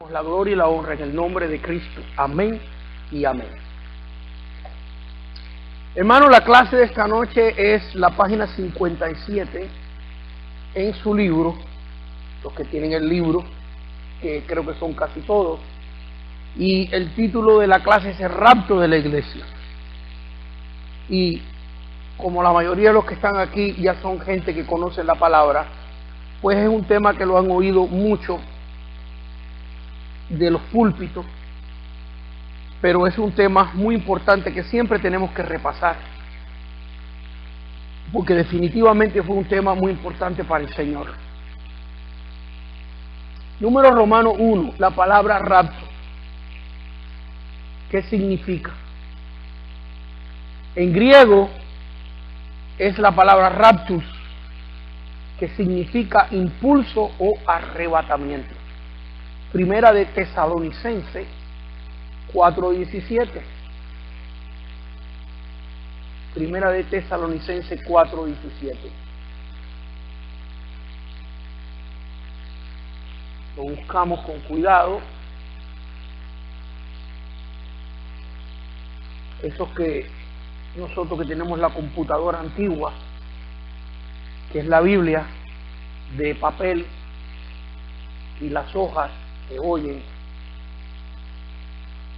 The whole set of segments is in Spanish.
La gloria y la honra en el nombre de Cristo. Amén y amén. Hermano, la clase de esta noche es la página 57 en su libro. Los que tienen el libro, que creo que son casi todos. Y el título de la clase es El rapto de la iglesia. Y como la mayoría de los que están aquí ya son gente que conoce la palabra, pues es un tema que lo han oído mucho de los púlpitos, pero es un tema muy importante que siempre tenemos que repasar, porque definitivamente fue un tema muy importante para el Señor. Número Romano 1, la palabra rapto. ¿Qué significa? En griego es la palabra raptus, que significa impulso o arrebatamiento. Primera de Tesalonicenses 4:17. Primera de Tesalonicenses 4:17. Lo buscamos con cuidado. Esos que nosotros que tenemos la computadora antigua, que es la Biblia de papel, y las hojas que oyen,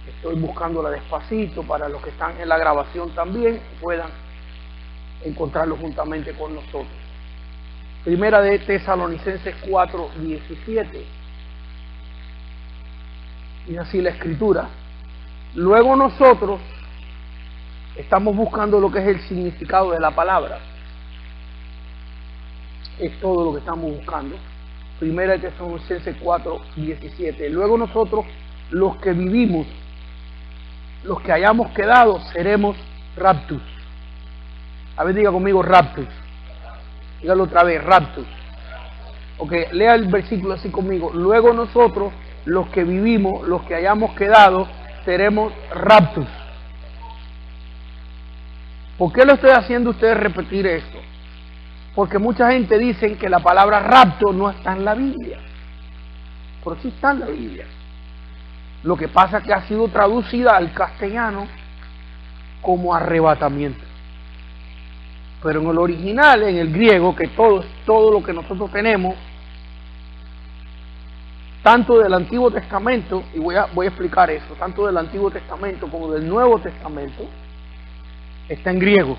estoy buscándola despacito para los que están en la grabación también puedan encontrarlo juntamente con nosotros. Primera de Tesalonicenses 4:17. Y así la escritura. Luego nosotros estamos buscando lo que es el significado de la palabra. Es todo lo que estamos buscando. Primera de Tesalonicenses 4:17. Luego nosotros, los que vivimos, los que hayamos quedado, seremos raptus. A ver, diga conmigo raptus. Dígalo otra vez, raptus. Ok, lea el versículo así conmigo. Luego nosotros, los que vivimos, los que hayamos quedado, seremos raptus. ¿Por qué lo estoy haciendo ustedes repetir esto? Porque mucha gente dice que la palabra rapto no está en la Biblia, pero sí está en la Biblia. Lo que pasa es que ha sido traducida al castellano como arrebatamiento. Pero en el original, en el griego, que todo lo que nosotros tenemos, tanto del Antiguo Testamento, y voy a explicar eso, tanto del Antiguo Testamento como del Nuevo Testamento, está en griego.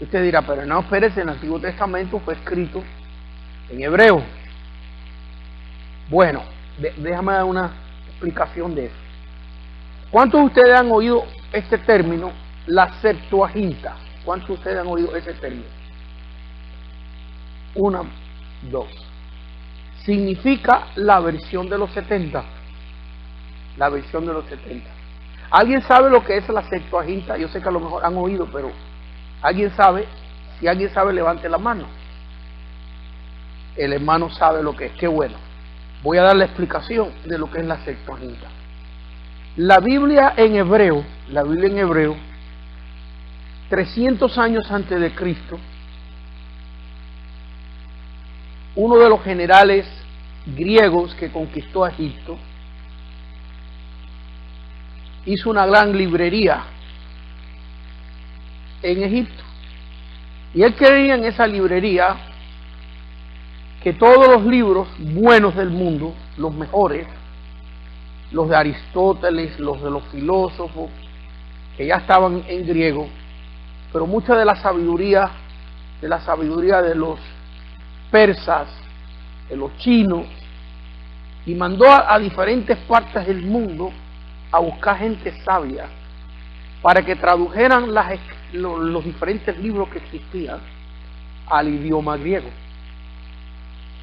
Usted dirá, pero no, espérese, el Antiguo Testamento fue escrito en hebreo. Bueno, déjame dar una explicación de eso. ¿Cuántos de ustedes han oído este término, la Septuaginta? ¿Cuántos de ustedes han oído ese término? 1, 2. Significa la versión de los 70. La versión de los 70. ¿Alguien sabe lo que es la Septuaginta? Yo sé que a lo mejor han oído, pero ¿alguien sabe? Si alguien sabe, levante la mano. El hermano sabe lo que es. Qué bueno. Voy a dar la explicación de lo que es la Septuaginta. La Biblia en hebreo, 300 años antes de Cristo, uno de los generales griegos que conquistó a Egipto hizo una gran librería en Egipto, y él creía en esa librería que todos los libros buenos del mundo, los mejores, los de Aristóteles, los de los filósofos, que ya estaban en griego, pero mucha de la sabiduría de los persas, de los chinos, y mandó a diferentes partes del mundo a buscar gente sabia para que tradujeran los diferentes libros que existían al idioma griego.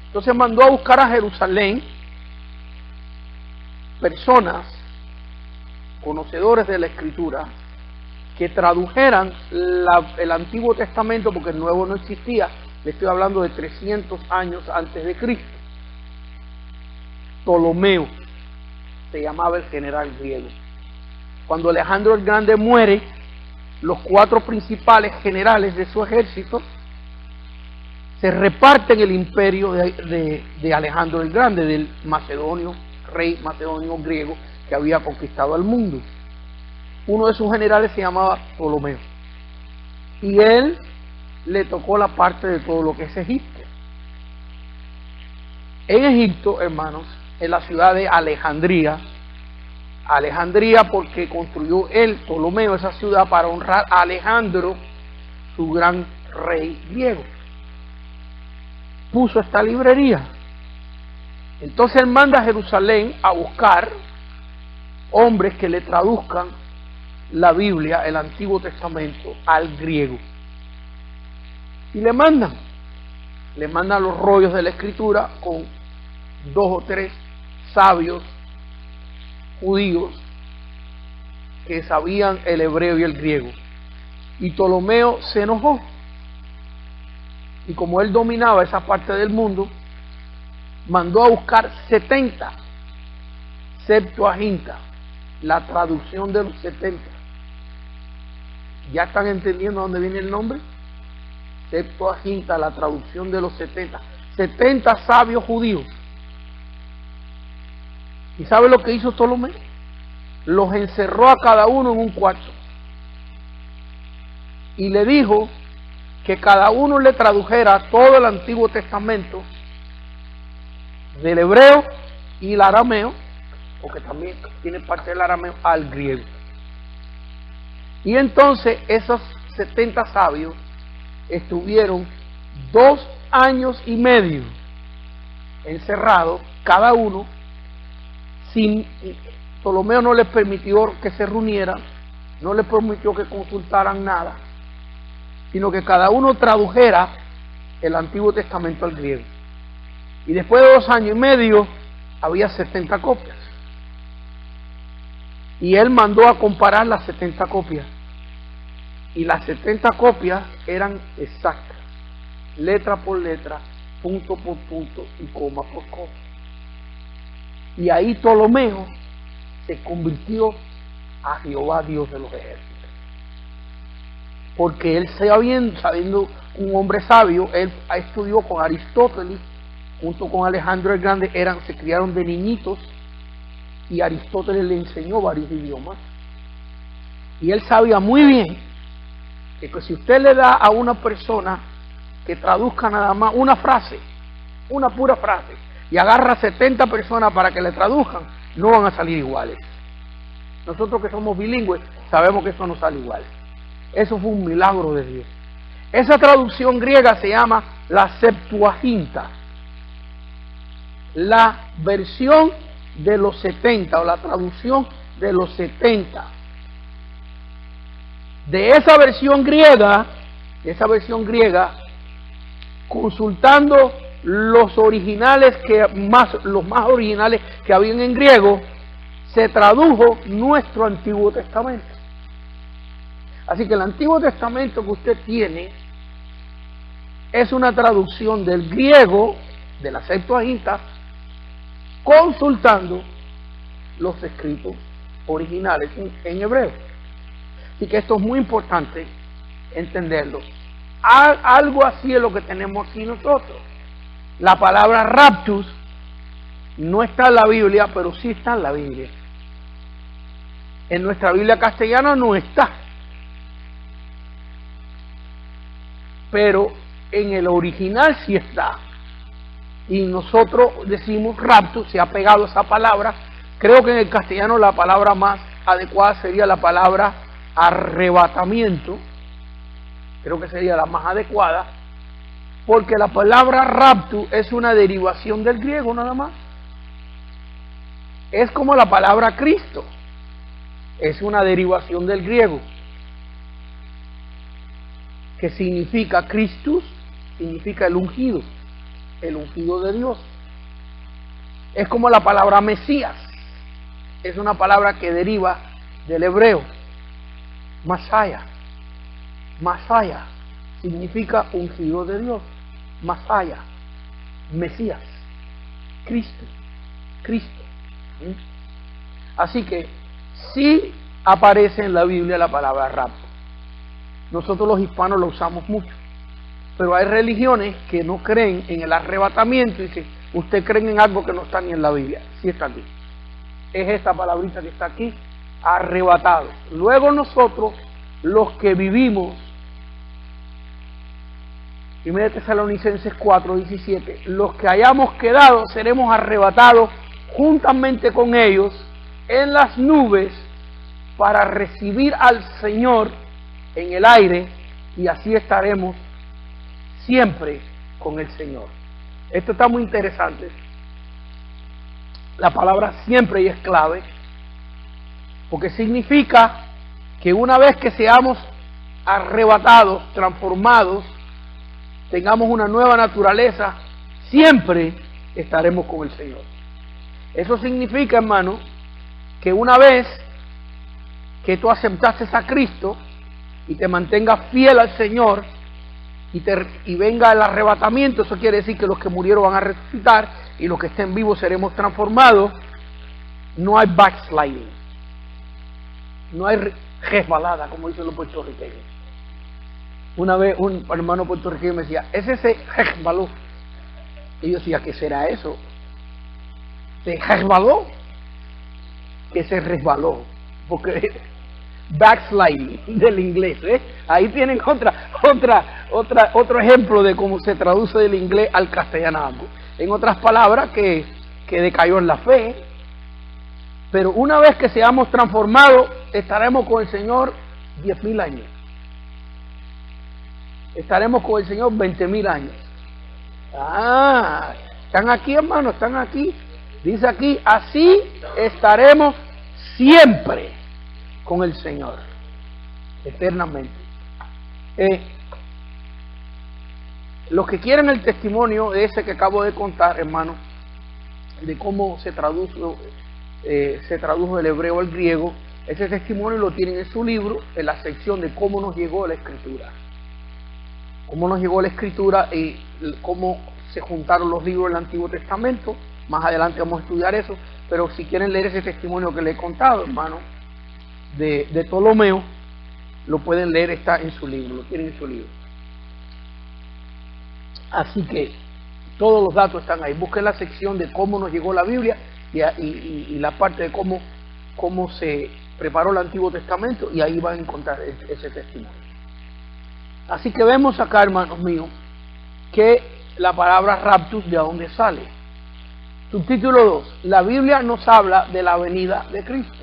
Entonces mandó a buscar a Jerusalén personas conocedores de la Escritura que tradujeran el Antiguo Testamento, porque el Nuevo no existía. Le estoy hablando de 300 años antes de Cristo. Ptolomeo se llamaba el general griego. Cuando Alejandro el Grande muere, los 4 principales generales de su ejército se reparten el imperio de Alejandro el Grande, del macedonio rey macedonio griego que había conquistado el mundo. Uno de sus generales se llamaba Ptolomeo. Y él le tocó la parte de todo lo que es Egipto. En Egipto, hermanos, en la ciudad de Alejandría, porque construyó él, Ptolomeo, esa ciudad para honrar a Alejandro, su gran rey griego. Puso esta librería. Entonces él manda a Jerusalén a buscar hombres que le traduzcan la Biblia, el Antiguo Testamento, al griego. Y le mandan los rollos de la Escritura con 2 o 3 sabios judíos que sabían el hebreo y el griego. Y Ptolomeo se enojó. Y como él dominaba esa parte del mundo, mandó a buscar 70 Septuaginta, la traducción de los 70. ¿Ya están entendiendo dónde viene el nombre? Septuaginta, la traducción de los 70. 70 sabios judíos. ¿Y sabe lo que hizo Ptolomeo? Los encerró a cada uno en un cuarto. Y le dijo que cada uno le tradujera todo el Antiguo Testamento del hebreo y el arameo, porque también tiene parte del arameo, al griego. Y entonces esos 70 sabios estuvieron 2 años y medio encerrados, cada uno, Ptolomeo no les permitió que se reunieran, no les permitió que consultaran nada, sino que cada uno tradujera el Antiguo Testamento al griego. Y después de 2 años y medio había 70 copias. Y él mandó a comparar las 70 copias. Y las 70 copias eran exactas, letra por letra, punto por punto y coma por coma. Y ahí Ptolomeo se convirtió a Jehová Dios de los ejércitos. Porque él sabiendo un hombre sabio, él estudió con Aristóteles, junto con Alejandro el Grande, se criaron de niñitos, y Aristóteles le enseñó varios idiomas. Y él sabía muy bien que si usted le da a una persona que traduzca nada más una frase, una pura frase, y agarra 70 personas para que le traduzcan, no van a salir iguales. Nosotros que somos bilingües sabemos que eso no sale igual. Eso fue un milagro de Dios. Esa traducción griega se llama la Septuaginta, la versión de los 70, o la traducción de los 70. De esa versión griega, consultando los originales los más originales que habían en griego, se tradujo nuestro Antiguo Testamento. Así que el Antiguo Testamento que usted tiene es una traducción del griego, de la Septuaginta, consultando los escritos originales en hebreo. Así que esto es muy importante entenderlo. Algo así es lo que tenemos aquí nosotros. La palabra raptus no está en la Biblia, pero sí está en la Biblia. En nuestra Biblia castellana no está, pero en el original sí está. Y nosotros decimos raptus, se ha pegado esa palabra. Creo que en el castellano la palabra más adecuada sería la palabra arrebatamiento. Creo que sería la más adecuada, porque la palabra raptus es una derivación del griego nada más. Es como la palabra Cristo, es una derivación del griego, que significa Christus, significa el ungido de Dios. Es como la palabra Mesías, es una palabra que deriva del hebreo, Masaya. Masaya significa ungido de Dios. Masaya, Mesías, Cristo. ¿Sí? Así que sí aparece en la Biblia la palabra rapto. Nosotros los hispanos lo usamos mucho, pero hay religiones que no creen en el arrebatamiento y dicen, usted cree en algo que no está ni en la Biblia. Sí está aquí. es esta palabrita que está aquí, arrebatados. Luego nosotros, los que vivimos, 1 Tesalonicenses 4:17, los que hayamos quedado seremos arrebatados juntamente con ellos en las nubes para recibir al Señor en el aire, y así estaremos siempre con el Señor. Esto está muy interesante. La palabra siempre y es clave, porque significa que una vez que seamos arrebatados, transformados, tengamos una nueva naturaleza, siempre estaremos con el Señor. Eso significa, hermano, que una vez que tú aceptaste a Cristo y te mantengas fiel al Señor y venga el arrebatamiento, eso quiere decir que los que murieron van a resucitar y los que estén vivos seremos transformados. No hay backsliding, no hay resbalada, como dicen los puertorriqueños. Una vez un hermano puertorriqueño me decía, ese se resbaló. Y yo decía, ¿qué será eso? ¿Se resbaló? Que se resbaló. Porque backsliding del inglés, ¿eh? Ahí tienen otro ejemplo de cómo se traduce del inglés al castellano. En otras palabras, que decayó en la fe. Pero una vez que seamos transformados, estaremos con el Señor 10.000 años. Estaremos con el Señor 20.000 años. Están aquí, hermanos, están aquí. Dice aquí, así estaremos siempre con el Señor, eternamente. Los que quieren el testimonio de ese que acabo de contar, hermano, de cómo se tradujo del hebreo al griego, ese testimonio lo tienen en su libro, en la sección de cómo nos llegó la Escritura. Cómo nos llegó la Escritura y cómo se juntaron los libros del Antiguo Testamento. Más adelante vamos a estudiar eso, pero si quieren leer ese testimonio que le he contado, hermano, de Ptolomeo, lo pueden leer, está en su libro, lo tienen en su libro. Así que todos los datos están ahí. Busquen la sección de cómo nos llegó la Biblia y la parte de cómo se preparó el Antiguo Testamento, y ahí van a encontrar ese testimonio. Así que vemos acá, hermanos míos, que la palabra raptus, ¿de dónde sale? Subtítulo 2. La Biblia nos habla de la venida de Cristo.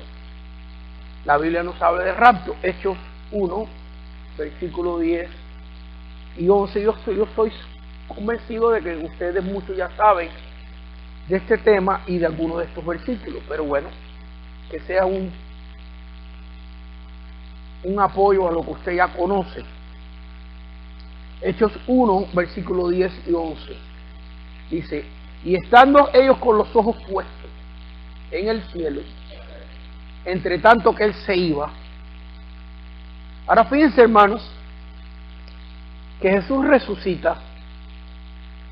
La Biblia nos habla de rapto. Hechos 1, versículo 10 y 11. Yo estoy convencido de que ustedes muchos ya saben de este tema y de algunos de estos versículos. Pero bueno, que sea un apoyo a lo que usted ya conoce. Hechos 1, versículo 10 y 11. Dice, y estando ellos con los ojos puestos en el cielo, entre tanto que él se iba. Ahora fíjense, hermanos, que Jesús resucita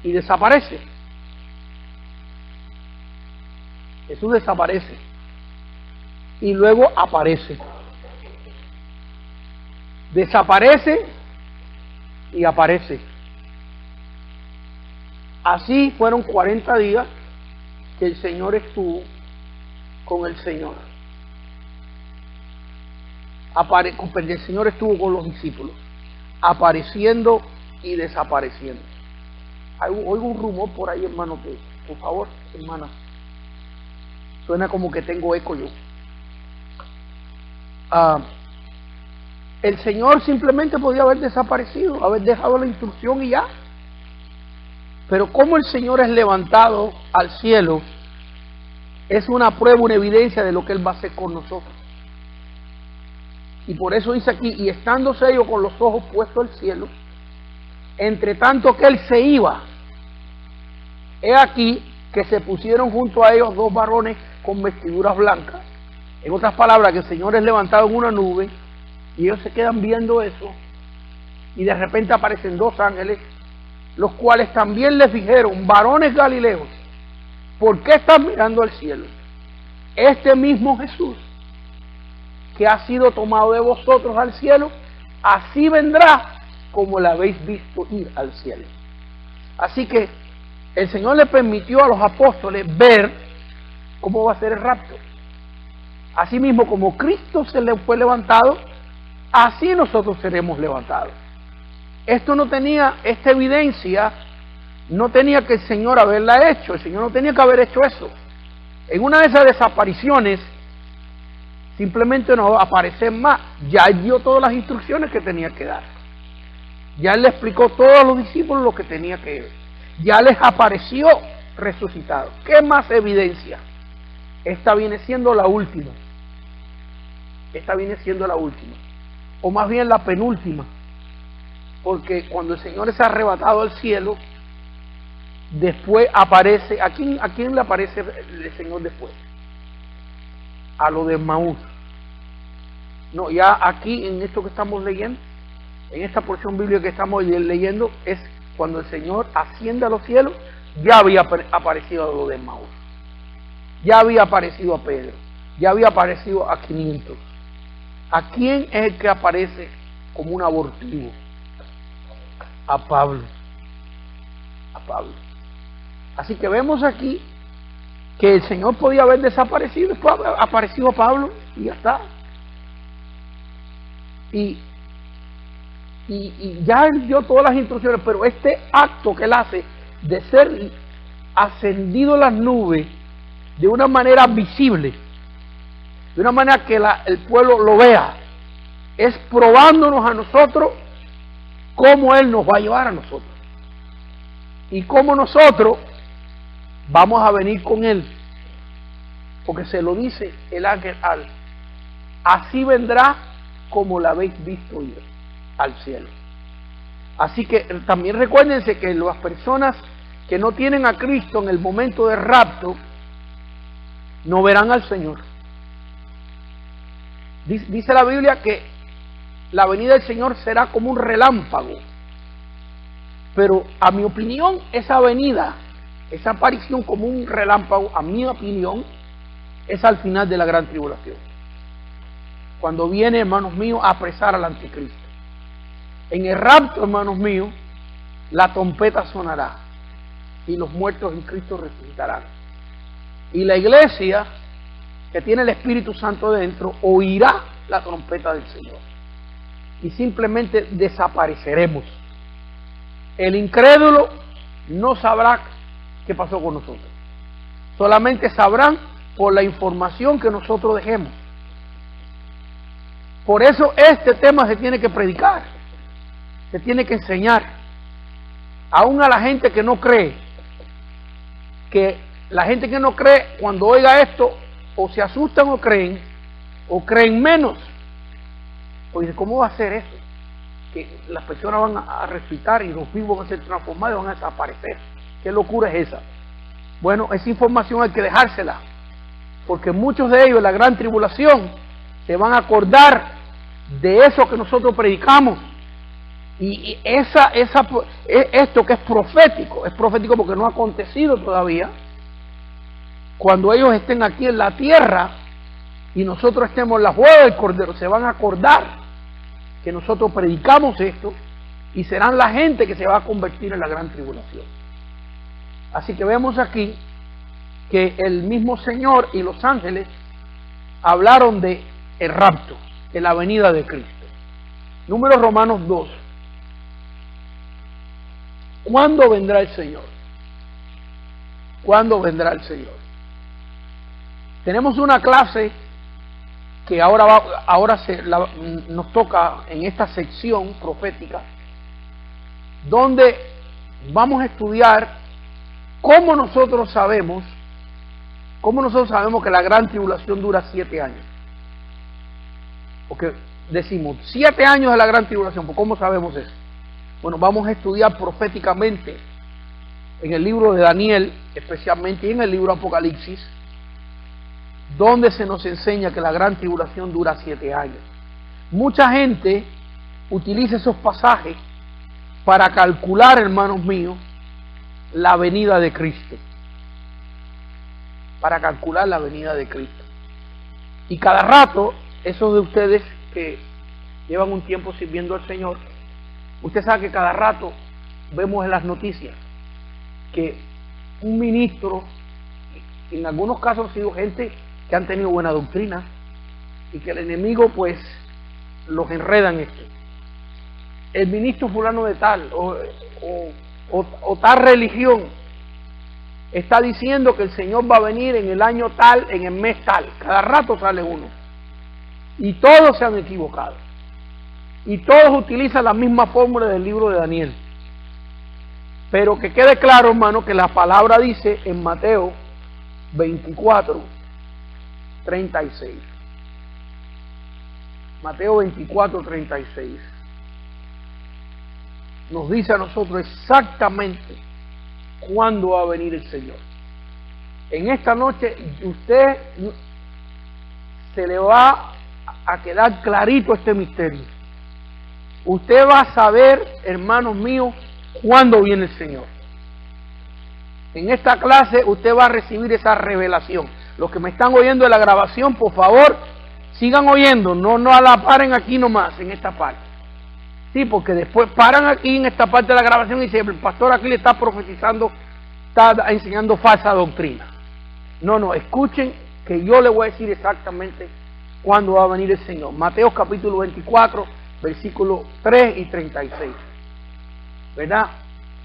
y desaparece. Jesús desaparece y luego aparece. Desaparece y aparece. Así fueron 40 días que el Señor estuvo con el Señor. El Señor estuvo con los discípulos, apareciendo y desapareciendo. Oigo un rumor por ahí, hermano, que, por favor, hermana, suena como que tengo eco yo. El Señor simplemente podía haber desaparecido, haber dejado la instrucción y ya. Pero como el Señor es levantado al cielo, es una prueba, una evidencia de lo que Él va a hacer con nosotros. Y por eso dice aquí, y estándose ellos con los ojos puestos al cielo, entre tanto que Él se iba, he aquí que se pusieron junto a ellos 2 varones con vestiduras blancas. En otras palabras, que el Señor es levantado en una nube, y ellos se quedan viendo eso, y de repente aparecen 2 ángeles, los cuales también les dijeron, varones galileos, ¿por qué están mirando al cielo? Este mismo Jesús, que ha sido tomado de vosotros al cielo, así vendrá como le habéis visto ir al cielo. Así que el Señor le permitió a los apóstoles ver cómo va a ser el rapto. Asimismo, como Cristo se le fue levantado, así nosotros seremos levantados. Esto no tenía, esta evidencia, no tenía que el Señor haberla hecho. El Señor no tenía que haber hecho eso. En una de esas desapariciones, simplemente no va a aparecer más. Ya Él dio todas las instrucciones que tenía que dar. Ya Él le explicó a todos los discípulos lo que tenía que ver. Ya les apareció resucitado. ¿Qué más evidencia? Esta viene siendo la última. Esta viene siendo la última. O más bien la penúltima. Porque cuando el Señor es arrebatado al cielo, después aparece, ¿a quién le aparece el Señor después? A lo de Maús. No, ya aquí en esto que estamos leyendo, en esta porción bíblica que estamos leyendo, es cuando el Señor asciende a los cielos, ya había aparecido a lo de Maús. Ya había aparecido a Pedro, ya había aparecido a 500. ¿A quién es el que aparece como un abortivo? A Pablo. A Pablo. Así que vemos aquí que el Señor podía haber desaparecido, después apareció a Pablo y ya está. Y ya Él dio todas las instrucciones, pero este acto que Él hace de ser ascendido a las nubes de una manera visible, de una manera que el pueblo lo vea, es probándonos a nosotros cómo Él nos va a llevar a nosotros y cómo nosotros vamos a venir con Él, porque se lo dice el ángel así vendrá como la habéis visto ir al cielo. Así que también recuérdense que las personas que no tienen a Cristo en el momento del rapto no verán al Señor. Dice la Biblia que la venida del Señor será como un relámpago, pero a mi opinión esa venida, esa aparición como un relámpago, a mi opinión, es al final de la gran tribulación, cuando viene, hermanos míos, a apresar al anticristo. En el rapto, hermanos míos, la trompeta sonará y los muertos en Cristo resucitarán, y la iglesia que tiene el Espíritu Santo dentro oirá la trompeta del Señor y simplemente desapareceremos. El incrédulo no sabrá qué pasó con nosotros, solamente sabrán por la información que nosotros dejemos. Por eso este tema se tiene que predicar, se tiene que enseñar, aún a la gente que no cree, que la gente que no cree cuando oiga esto o se asustan o creen menos. Oye, ¿cómo va a ser eso? Que las personas van a resucitar y los vivos van a ser transformados y van a desaparecer. ¿Qué locura es esa? Bueno, esa información hay que dejársela, porque muchos de ellos en la gran tribulación se van a acordar de eso que nosotros predicamos. Y esto que es profético porque no ha acontecido todavía. Cuando ellos estén aquí en la tierra y nosotros estemos en la boda del Cordero, se van a acordar que nosotros predicamos esto y serán la gente que se va a convertir en la gran tribulación. Así que vemos aquí que el mismo Señor y los ángeles hablaron de el rapto, de la venida de Cristo. Números Romanos 2. ¿Cuándo vendrá el Señor? ¿Cuándo vendrá el Señor? Tenemos una clase que nos toca en esta sección profética, donde vamos a estudiar cómo nosotros sabemos que la gran tribulación dura 7 años. Porque decimos 7 años de la gran tribulación, ¿pues cómo sabemos eso? Bueno, vamos a estudiar proféticamente en el libro de Daniel, especialmente, y en el libro Apocalipsis, donde se nos enseña que la gran tribulación dura 7 años. Mucha gente utiliza esos pasajes para calcular, hermanos míos, la venida de Cristo. Para calcular la venida de Cristo. Y cada rato, esos de ustedes que llevan un tiempo sirviendo al Señor, usted sabe que cada rato vemos en las noticias que un ministro, en algunos casos ha sido gente que han tenido buena doctrina, y que el enemigo pues los enreda en esto. El ministro fulano de tal o tal religión está diciendo que el Señor va a venir en el año tal, en el mes tal. Cada rato sale uno. Y todos se han equivocado. Y todos utilizan la misma fórmula del libro de Daniel. Pero que quede claro, hermano, que la palabra dice en Mateo 24, 36. Mateo 24, 36. Nos dice a nosotros exactamente cuándo va a venir el Señor. En esta noche usted se le va a quedar clarito este misterio. Usted va a saber, hermanos míos, cuándo viene el Señor. En esta clase usted va a recibir esa revelación. Los que me están oyendo de la grabación, por favor, sigan oyendo, no la paren aquí nomás, en esta parte. Sí, porque después paran aquí en esta parte de la grabación y dicen, el pastor aquí le está profetizando, está enseñando falsa doctrina. No, escuchen que yo le voy a decir exactamente cuándo va a venir el Señor. Mateo capítulo 24, versículos 3 y 36. ¿Verdad?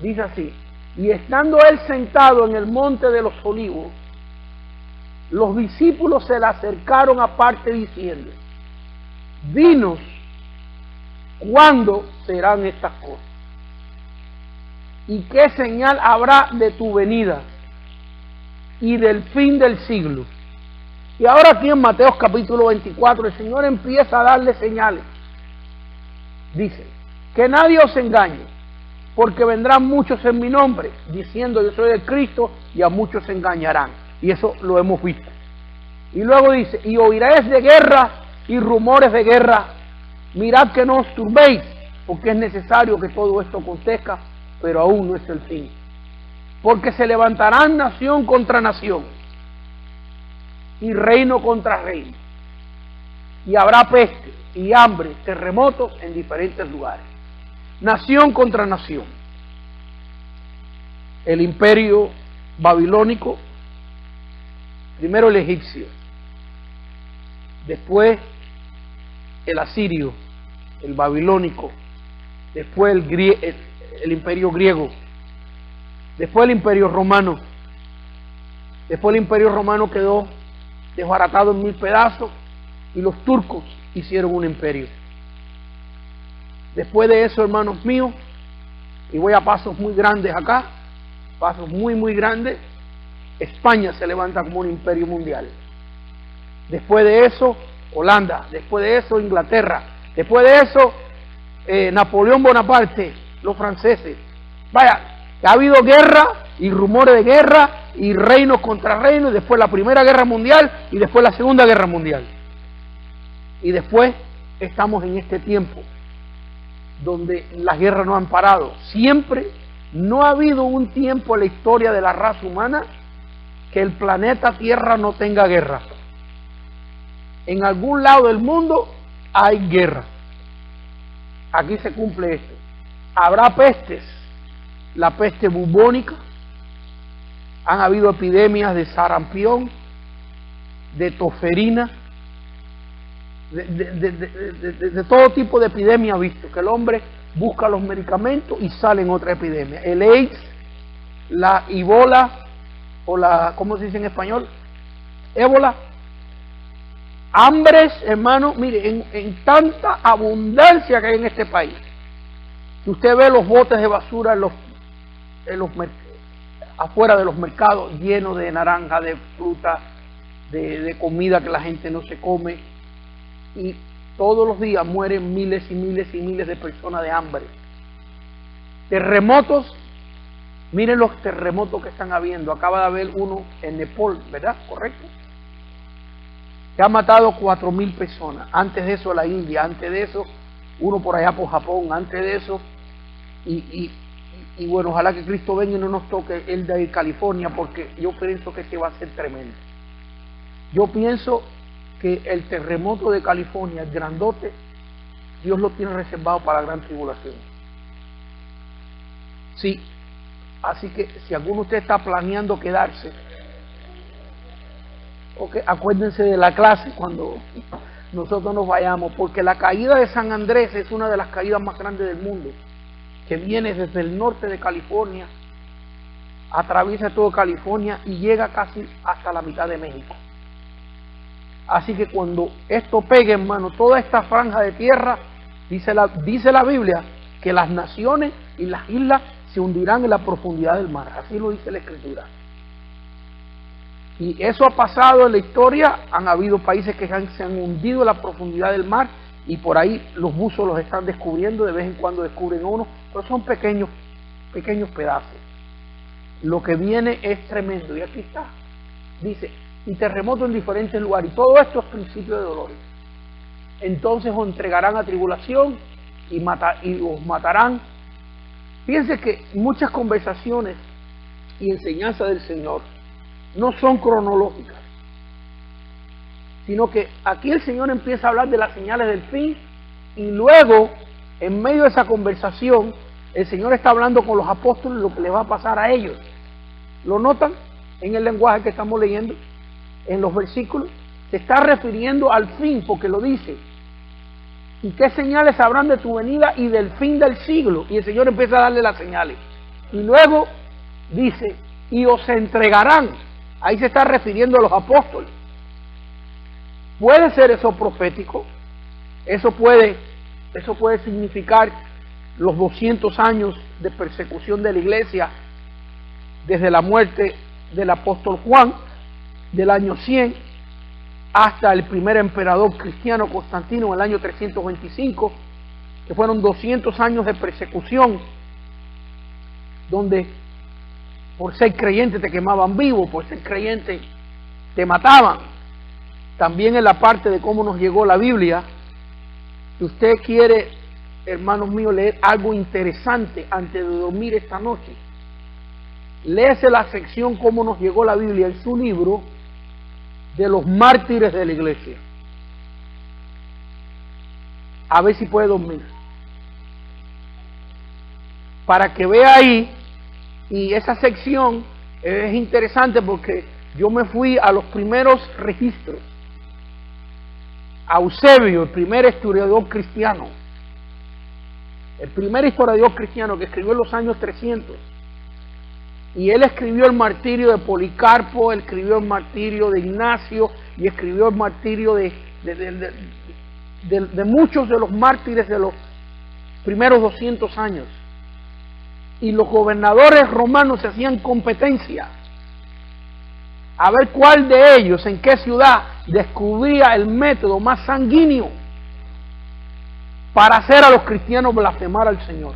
Dice así: y estando él sentado en el monte de los olivos, los discípulos se le acercaron aparte diciendo: dinos, ¿cuándo serán estas cosas? ¿Y qué señal habrá de tu venida y del fin del siglo? Y ahora aquí en Mateo capítulo 24 el Señor empieza a darle señales. Dice: que nadie os engañe, porque vendrán muchos en mi nombre, diciendo yo soy el Cristo, y a muchos se engañarán. Y eso lo hemos visto. Y luego dice: y oiréis de guerra y rumores de guerra. Mirad que no os turbéis, porque es necesario que todo esto acontezca, pero aún no es el fin. Porque se levantarán nación contra nación, y reino contra reino. Y habrá peste y hambre, terremotos en diferentes lugares. Nación contra nación. El imperio babilónico, primero el egipcio, después el asirio, el babilónico, después el imperio griego, después el imperio romano. Después el imperio romano quedó desbaratado en 1000 pedazos y los turcos hicieron un imperio. Después de eso, hermanos míos, y voy a pasos muy grandes acá, pasos muy grandes, España se levanta como un imperio mundial. Después de eso, Holanda. Después de eso, Inglaterra. Después de eso, Napoleón Bonaparte, los franceses. Vaya, ha habido guerra y rumores de guerra y reinos contra reinos, y después la Primera Guerra Mundial y después la Segunda Guerra Mundial. Y después estamos en este tiempo donde las guerras no han parado. Siempre no ha habido un tiempo en la historia de la raza humana que el planeta Tierra no tenga guerra. En algún lado del mundo hay guerra. Aquí se cumple esto. Habrá pestes, la peste bubónica, han habido epidemias de sarampión, de toferina, de todo tipo de epidemia visto, que el hombre busca los medicamentos y sale en otra epidemia. El AIDS, la Ebola, o la, ¿cómo se dice en español? Ébola. Hambres, hermano, mire, en tanta abundancia que hay en este país. Si usted ve los botes de basura afuera de los mercados llenos de naranja, de fruta, de comida que la gente no se come, y todos los días mueren miles y miles y miles de personas de hambre. Terremotos, miren los terremotos que están habiendo. Acaba de haber uno en Nepal, ¿verdad? ¿Correcto? Que ha matado 4000 personas. Antes de eso la India, antes de eso uno por allá por Japón, antes de eso y bueno, ojalá que Cristo venga y no nos toque el de California, porque yo pienso que este va a ser tremendo. Yo pienso que el terremoto de California, el grandote, Dios lo tiene reservado para la gran tribulación. Sí, así que si alguno de ustedes está planeando quedarse, okay, acuérdense de la clase cuando nosotros nos vayamos, porque la caída de San Andrés es una de las caídas más grandes del mundo, que viene desde el norte de California, atraviesa todo California y llega casi hasta la mitad de México. Así que cuando esto pegue, hermano, toda esta franja de tierra, dice la Biblia, que las naciones y las islas se hundirán en la profundidad del mar. Así lo dice la Escritura. Y eso ha pasado en la historia. Han habido países que se han hundido en la profundidad del mar, y por ahí los buzos los están descubriendo, de vez en cuando descubren uno, pero son pequeños pedazos. Lo que viene es tremendo, y aquí está, dice, y terremotos en diferentes lugares, y todo esto es principio de dolores. Entonces os entregarán a tribulación y os matarán. Fíjense que muchas conversaciones y enseñanzas del Señor no son cronológicas, sino que aquí el Señor empieza a hablar de las señales del fin, y luego, en medio de esa conversación, el Señor está hablando con los apóstoles lo que les va a pasar a ellos. ¿Lo notan en el lenguaje que estamos leyendo? En los versículos se está refiriendo al fin, porque lo dice: ¿y qué señales habrán de tu venida y del fin del siglo? Y el Señor empieza a darle las señales, y luego dice: y os entregarán. Ahí se está refiriendo a los apóstoles. Puede ser eso profético, eso puede significar los 200 años de persecución de la iglesia desde la muerte del apóstol Juan, del año 100 hasta el primer emperador cristiano Constantino en el año 325, que fueron 200 años de persecución, donde por ser creyente te quemaban vivo, por ser creyente te mataban. También en la parte de cómo nos llegó la Biblia, si usted quiere, hermanos míos, leer algo interesante antes de dormir esta noche, léese la sección cómo nos llegó la Biblia en su libro de los mártires de la iglesia. A ver si puede dormir, para que vea ahí. Y esa sección es interesante porque yo me fui a los primeros registros. A Eusebio, el primer historiador cristiano, que escribió en los años 300, y él escribió el martirio de Policarpo, él escribió el martirio de Ignacio, y escribió el martirio de muchos de los mártires de los primeros 200 años. Y los gobernadores romanos se hacían competencia a ver cuál de ellos, en qué ciudad, descubría el método más sanguíneo para hacer a los cristianos blasfemar al Señor.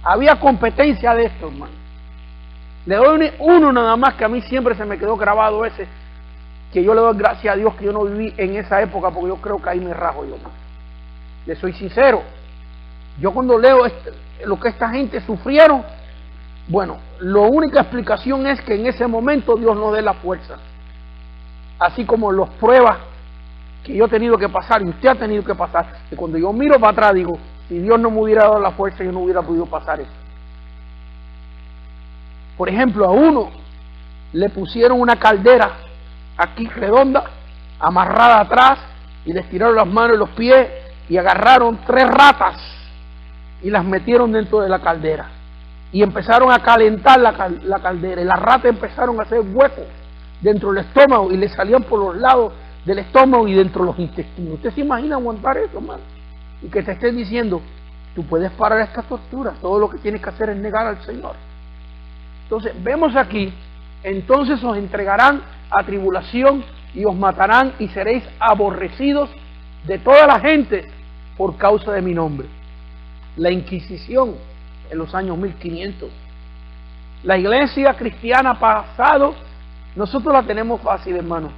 Había competencia de esto, hermano. Le doy uno nada más que a mí siempre se me quedó grabado, ese, que yo le doy gracias a Dios que yo no viví en esa época, porque yo creo que ahí me rajo yo más. Le soy sincero. Yo cuando leo lo que esta gente sufrieron, bueno, la única explicación es que en ese momento Dios nos dé la fuerza. Así como las pruebas que yo he tenido que pasar y usted ha tenido que pasar, que cuando yo miro para atrás digo, si Dios no me hubiera dado la fuerza, yo no hubiera podido pasar eso. Por ejemplo, a uno le pusieron una caldera aquí redonda, amarrada atrás, y les tiraron las manos y los pies, y agarraron 3 ratas y las metieron dentro de la caldera y empezaron a calentar la caldera, y las ratas empezaron a hacer huecos dentro del estómago y le salían por los lados del estómago y dentro de los intestinos. ¿Usted se imagina aguantar eso, hermano? Y que te estén diciendo, tú puedes parar estas torturas, todo lo que tienes que hacer es negar al Señor. Entonces vemos aquí, entonces os entregarán a tribulación y os matarán y seréis aborrecidos de toda la gente por causa de mi nombre. La Inquisición en los años 1500. La iglesia cristiana pasado, nosotros la tenemos fácil, hermano.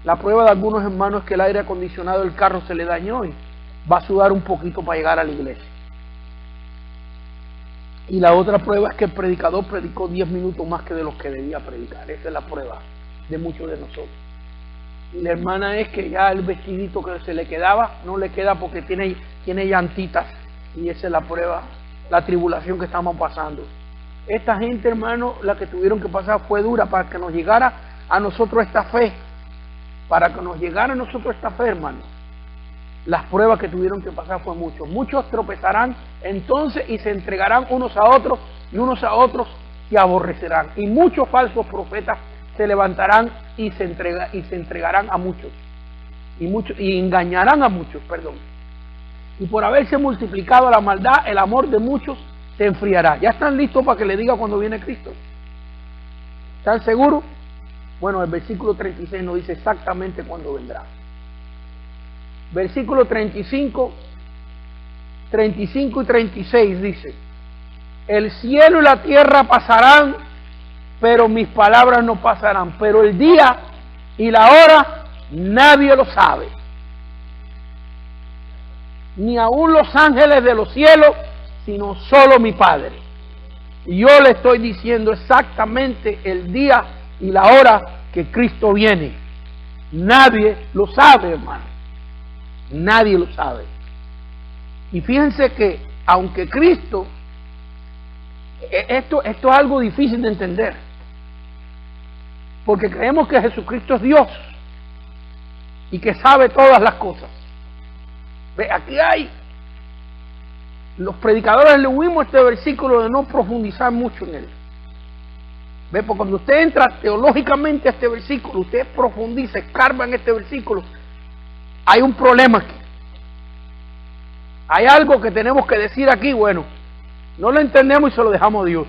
La prueba de algunos hermanos es que el aire acondicionado del carro se le dañó y va a sudar un poquito para llegar a la iglesia. Y la otra prueba es que el predicador predicó 10 minutos más que de los que debía predicar. Esa es la prueba de muchos de nosotros. Y la hermana es que ya el vestidito que se le quedaba, no le queda porque tiene llantitas. Y esa es la prueba, la tribulación que estamos pasando. Esta gente, hermano, la que tuvieron que pasar fue dura para que nos llegara a nosotros esta fe para que nos llegara a nosotros esta fe, hermano, las pruebas que tuvieron que pasar fue mucho. Muchos tropezarán entonces y se entregarán unos a otros, y unos a otros se aborrecerán. Y muchos falsos profetas se levantarán y se entregarán a muchos. Y engañarán a muchos, perdón. Y por haberse multiplicado la maldad, el amor de muchos se enfriará. ¿Ya están listos para que le diga cuando viene Cristo? ¿Están seguros? Bueno, el versículo 36 nos dice exactamente cuándo vendrá. Versículo 35 y 36 dice: el cielo y la tierra pasarán, pero mis palabras no pasarán. Pero el día y la hora nadie lo sabe, ni aun los ángeles de los cielos, sino solo mi Padre. Y yo le estoy diciendo exactamente el día y la hora que Cristo viene. Nadie lo sabe, hermano. Nadie lo sabe. Y fíjense que aunque Cristo, esto es algo difícil de entender, porque creemos que Jesucristo es Dios y que sabe todas las cosas. Ve, aquí hay, los predicadores le huimos este versículo de no profundizar mucho en él. Ve, porque cuando usted entra teológicamente a este versículo, usted profundiza, escarba en este versículo, hay un problema aquí. Hay algo que tenemos que decir aquí, bueno, no lo entendemos y se lo dejamos a Dios.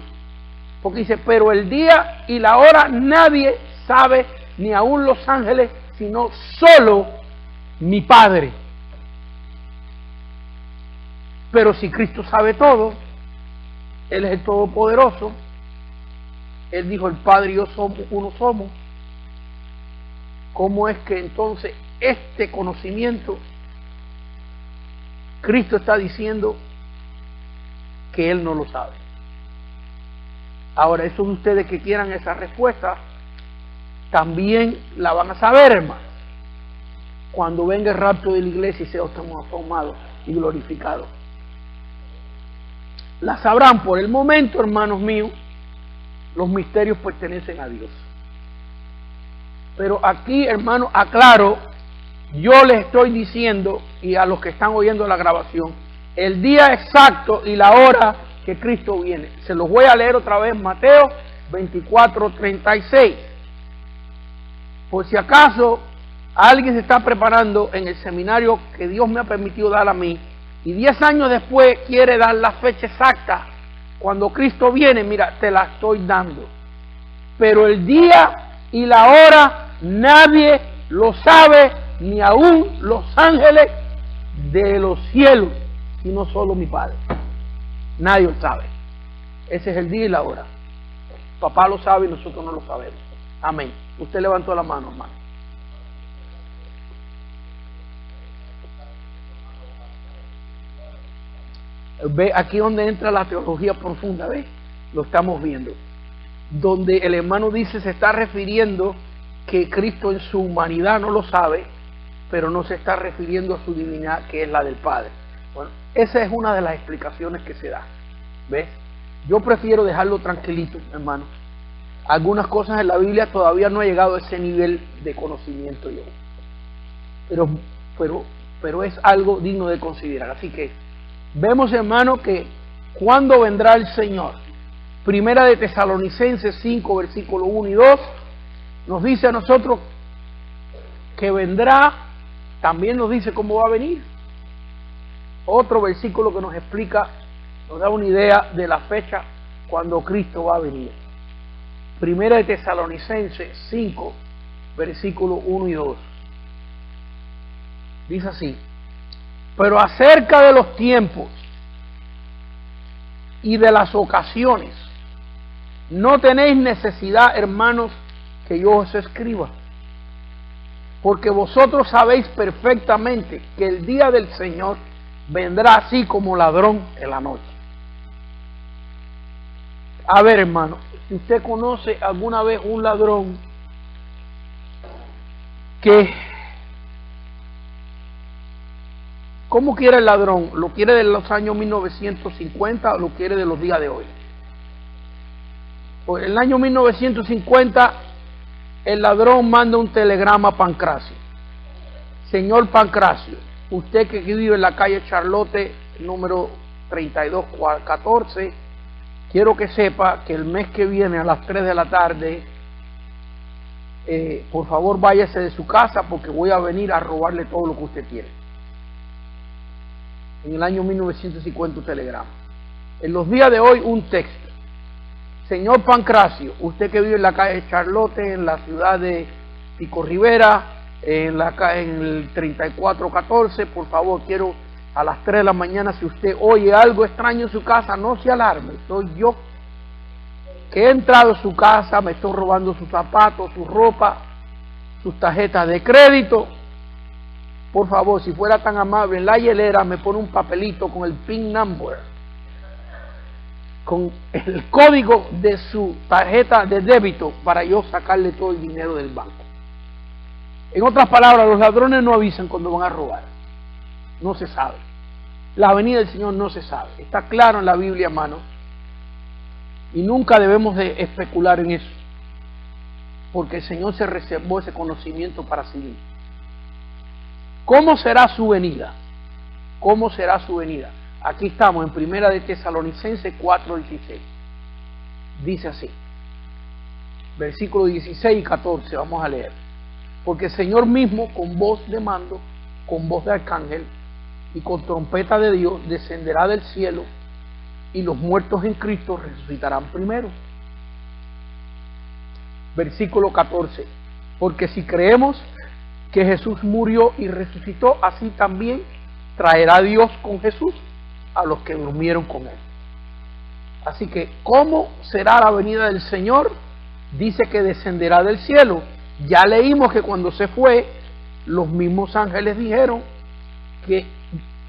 Porque dice, pero el día y la hora nadie sabe, ni aun los ángeles, sino solo mi Padre. Pero si Cristo sabe todo, Él es el Todopoderoso, Él dijo, el Padre y yo somos uno somos, ¿cómo es que entonces este conocimiento Cristo está diciendo que Él no lo sabe? Ahora, esos de ustedes que quieran esa respuesta también la van a saber, hermano, cuando venga el rapto de la iglesia y seamos tomados y glorificados. La sabrán. Por el momento, hermanos míos, los misterios pertenecen a Dios. Pero aquí, hermano, aclaro, yo les estoy diciendo, y a los que están oyendo la grabación, el día exacto y la hora que Cristo viene. Se los voy a leer otra vez, Mateo 24:36. Por si acaso alguien se está preparando en el seminario que Dios me ha permitido dar a mí, y 10 años después quiere dar la fecha exacta, cuando Cristo viene, mira, te la estoy dando. Pero el día y la hora nadie lo sabe, ni aun los ángeles de los cielos, sino solo mi Padre. Nadie lo sabe. Ese es el día y la hora. Papá lo sabe y nosotros no lo sabemos. Amén. Usted levantó la mano, hermano. Ve aquí donde entra la teología profunda, ¿ve? Lo estamos viendo. Donde el hermano dice, se está refiriendo que Cristo en su humanidad no lo sabe, pero no se está refiriendo a su divinidad, que es la del Padre. Bueno, esa es una de las explicaciones que se da. ¿Ves? Yo prefiero dejarlo tranquilito, hermano. Algunas cosas en la Biblia todavía no he llegado a ese nivel de conocimiento yo. Pero es algo digno de considerar. Así que vemos, hermano, que cuando vendrá el Señor. Primera de Tesalonicenses 5, versículo 1 y 2, nos dice a nosotros que vendrá, también nos dice cómo va a venir. Otro versículo que nos explica, nos da una idea de la fecha cuando Cristo va a venir. Primera de Tesalonicenses 5, versículo 1 y 2. Dice así: pero acerca de los tiempos y de las ocasiones, no tenéis necesidad, hermanos, que yo os escriba, porque vosotros sabéis perfectamente que el día del Señor vendrá así como ladrón en la noche. A ver, hermano, si usted conoce alguna vez un ladrón que, ¿cómo quiere el ladrón? ¿Lo quiere de los años 1950 o lo quiere de los días de hoy? Pues en el año 1950 el ladrón manda un telegrama a Pancracio. Señor Pancracio, usted que vive en la calle Charlotte, número 3214, quiero que sepa que el mes que viene a las 3 de la tarde, por favor váyase de su casa porque voy a venir a robarle todo lo que usted tiene. En el año 1950 un telegrama. En los días de hoy un texto. Señor Pancracio, usted que vive en la calle Charlotte, en la ciudad de Pico Rivera, en el 3414, por favor, quiero a las 3 de la mañana, si usted oye algo extraño en su casa, no se alarme, soy yo que he entrado a su casa, me estoy robando sus zapatos, su ropa, sus tarjetas de crédito. Por favor, si fuera tan amable, en la hielera me pone un papelito con el PIN number, con el código de su tarjeta de débito para yo sacarle todo el dinero del banco. En otras palabras, los ladrones no avisan cuando van a robar. No se sabe. La venida del Señor no se sabe. Está claro en la Biblia, hermano. Y nunca debemos de especular en eso. Porque el Señor se reservó ese conocimiento para sí mismo. ¿Cómo será su venida? ¿Cómo será su venida? Aquí estamos en Primera de Tesalonicenses 4:16. Dice así. Versículos 16 y 14. Vamos a leer. Porque el Señor mismo, con voz de mando, con voz de arcángel y con trompeta de Dios, descenderá del cielo, y los muertos en Cristo resucitarán primero. Versículo 14. Porque si creemos que Jesús murió y resucitó, así también traerá Dios con Jesús a los que durmieron con él. Así que, ¿cómo será la venida del Señor? Dice que descenderá del cielo. Ya leímos que cuando se fue, los mismos ángeles dijeron que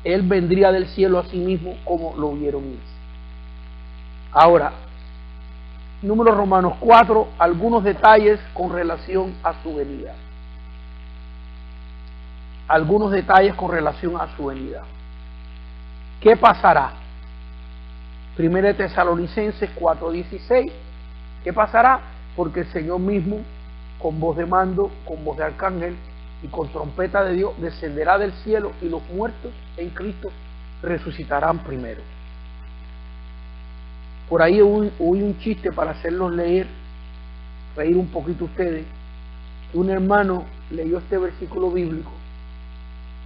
Él vendría del cielo a sí mismo como lo vieron irse. Ahora, número Romanos 4, algunos detalles con relación a su venida. Algunos detalles con relación a su venida. ¿Qué pasará? Primera de Tesalonicenses 4:16. ¿Qué pasará? Porque el Señor mismo, con voz de mando, con voz de arcángel y con trompeta de Dios, descenderá del cielo, y los muertos en Cristo resucitarán primero. Por ahí oí un chiste para hacerlos leer, reír un poquito ustedes. Un hermano leyó este versículo bíblico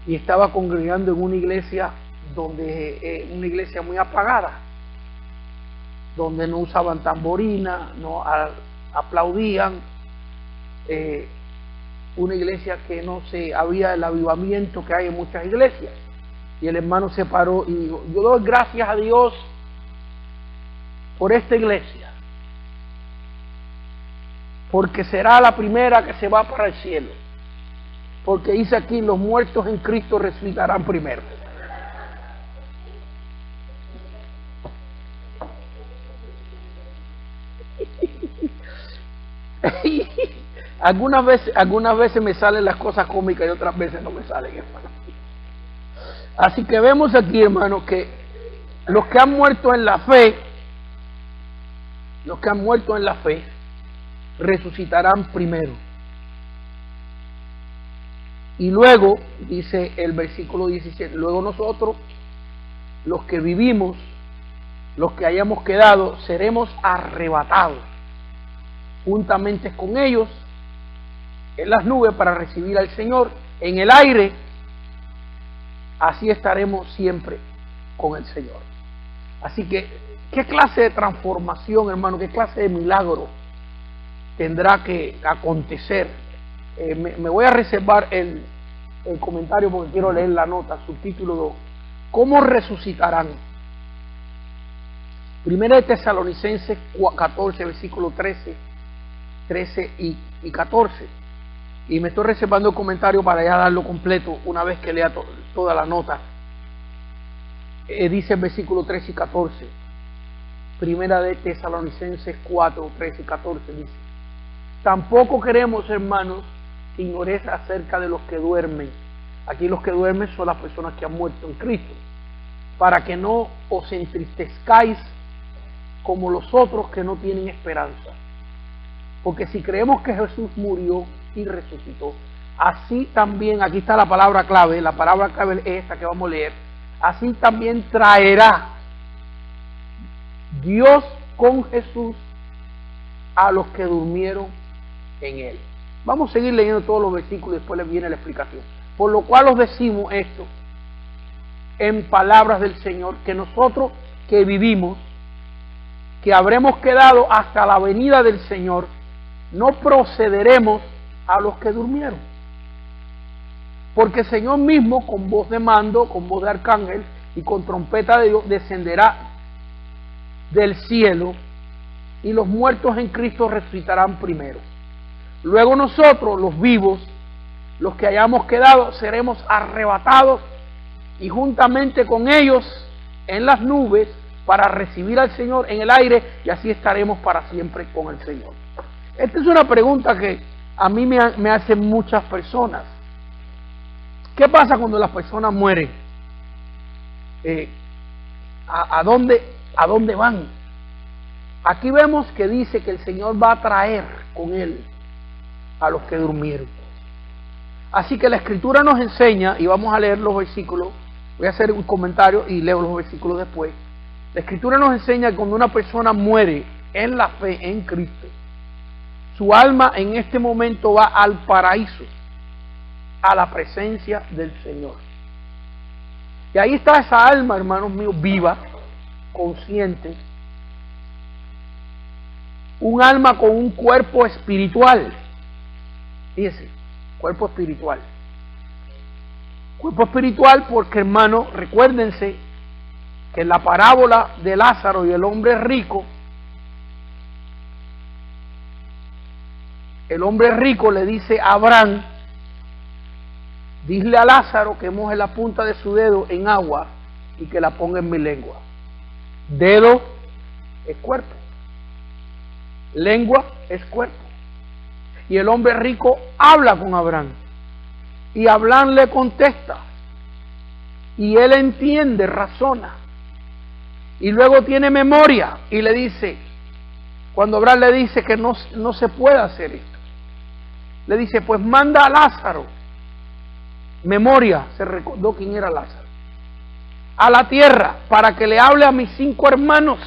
y estaba congregando en una iglesia una iglesia muy apagada, donde no usaban tamborina, no aplaudían, una iglesia que no se había el avivamiento que hay en muchas iglesias. Y el hermano se paró y dijo: yo doy gracias a Dios por esta iglesia, porque será la primera que se va para el cielo, porque dice aquí: los muertos en Cristo resucitarán primero. Algunas veces me salen las cosas cómicas y otras veces no me salen, hermano. Así que vemos aquí, hermano, que los que han muerto en la fe, resucitarán primero. Y luego, dice el versículo 17, luego nosotros, los que vivimos, los que hayamos quedado, seremos arrebatados juntamente con ellos en las nubes para recibir al Señor en el aire. Así estaremos siempre con el Señor. Así que, ¿qué clase de transformación, hermano? ¿Qué clase de milagro tendrá que acontecer? Me voy a reservar el comentario porque quiero leer la nota, subtítulo 2. ¿Cómo resucitarán? Primera de Tesalonicenses 14, versículo 13 y 14. Y me estoy reservando el comentario para ya darlo completo una vez que lea toda la nota. Dice el versículo 13 y 14. Primera de Tesalonicenses 4, 13 y 14 dice: tampoco queremos, hermanos, que ignoréis acerca de los que duermen. Aquí los que duermen son las personas que han muerto en Cristo, para que no os entristezcáis como los otros que no tienen esperanza. Porque si creemos que Jesús murió y resucitó, así también, aquí está la palabra clave es esta que vamos a leer, así también traerá Dios con Jesús a los que durmieron en Él. Vamos a seguir leyendo todos los versículos y después les viene la explicación. Por lo cual os decimos esto, en palabras del Señor, que nosotros que vivimos, que habremos quedado hasta la venida del Señor, no procederemos a los que durmieron. Porque el Señor mismo, con voz de mando, con voz de arcángel y con trompeta de Dios, descenderá del cielo, y los muertos en Cristo resucitarán primero. Luego nosotros, los vivos, los que hayamos quedado, seremos arrebatados y juntamente con ellos en las nubes para recibir al Señor en el aire, y así estaremos para siempre con el Señor. Esta es una pregunta que a mí me hacen muchas personas. ¿Qué pasa cuando las personas mueren? ¿A dónde van? Aquí vemos que dice que el Señor va a traer con Él a los que durmieron. Así que la Escritura nos enseña, y vamos a leer los versículos, voy a hacer un comentario y leo los versículos después. La Escritura nos enseña que cuando una persona muere en la fe en Cristo, su alma en este momento va al paraíso, a la presencia del Señor. Y ahí está esa alma, hermanos míos, viva, consciente, un alma con un cuerpo espiritual. Fíjense, cuerpo espiritual. Cuerpo espiritual porque, hermano, recuérdense que en la parábola de Lázaro y el hombre rico le dice a Abraham, dile a Lázaro que moje la punta de su dedo en agua y que la ponga en mi lengua. Dedo es cuerpo, lengua es cuerpo. Y el hombre rico habla con Abraham, y Abraham le contesta, y él entiende, razona, y luego tiene memoria, y le dice, cuando Abraham le dice que no se puede hacer esto, le dice, pues manda a Lázaro, memoria, se recordó quién era Lázaro, a la tierra, para que le hable a mis 5 hermanos,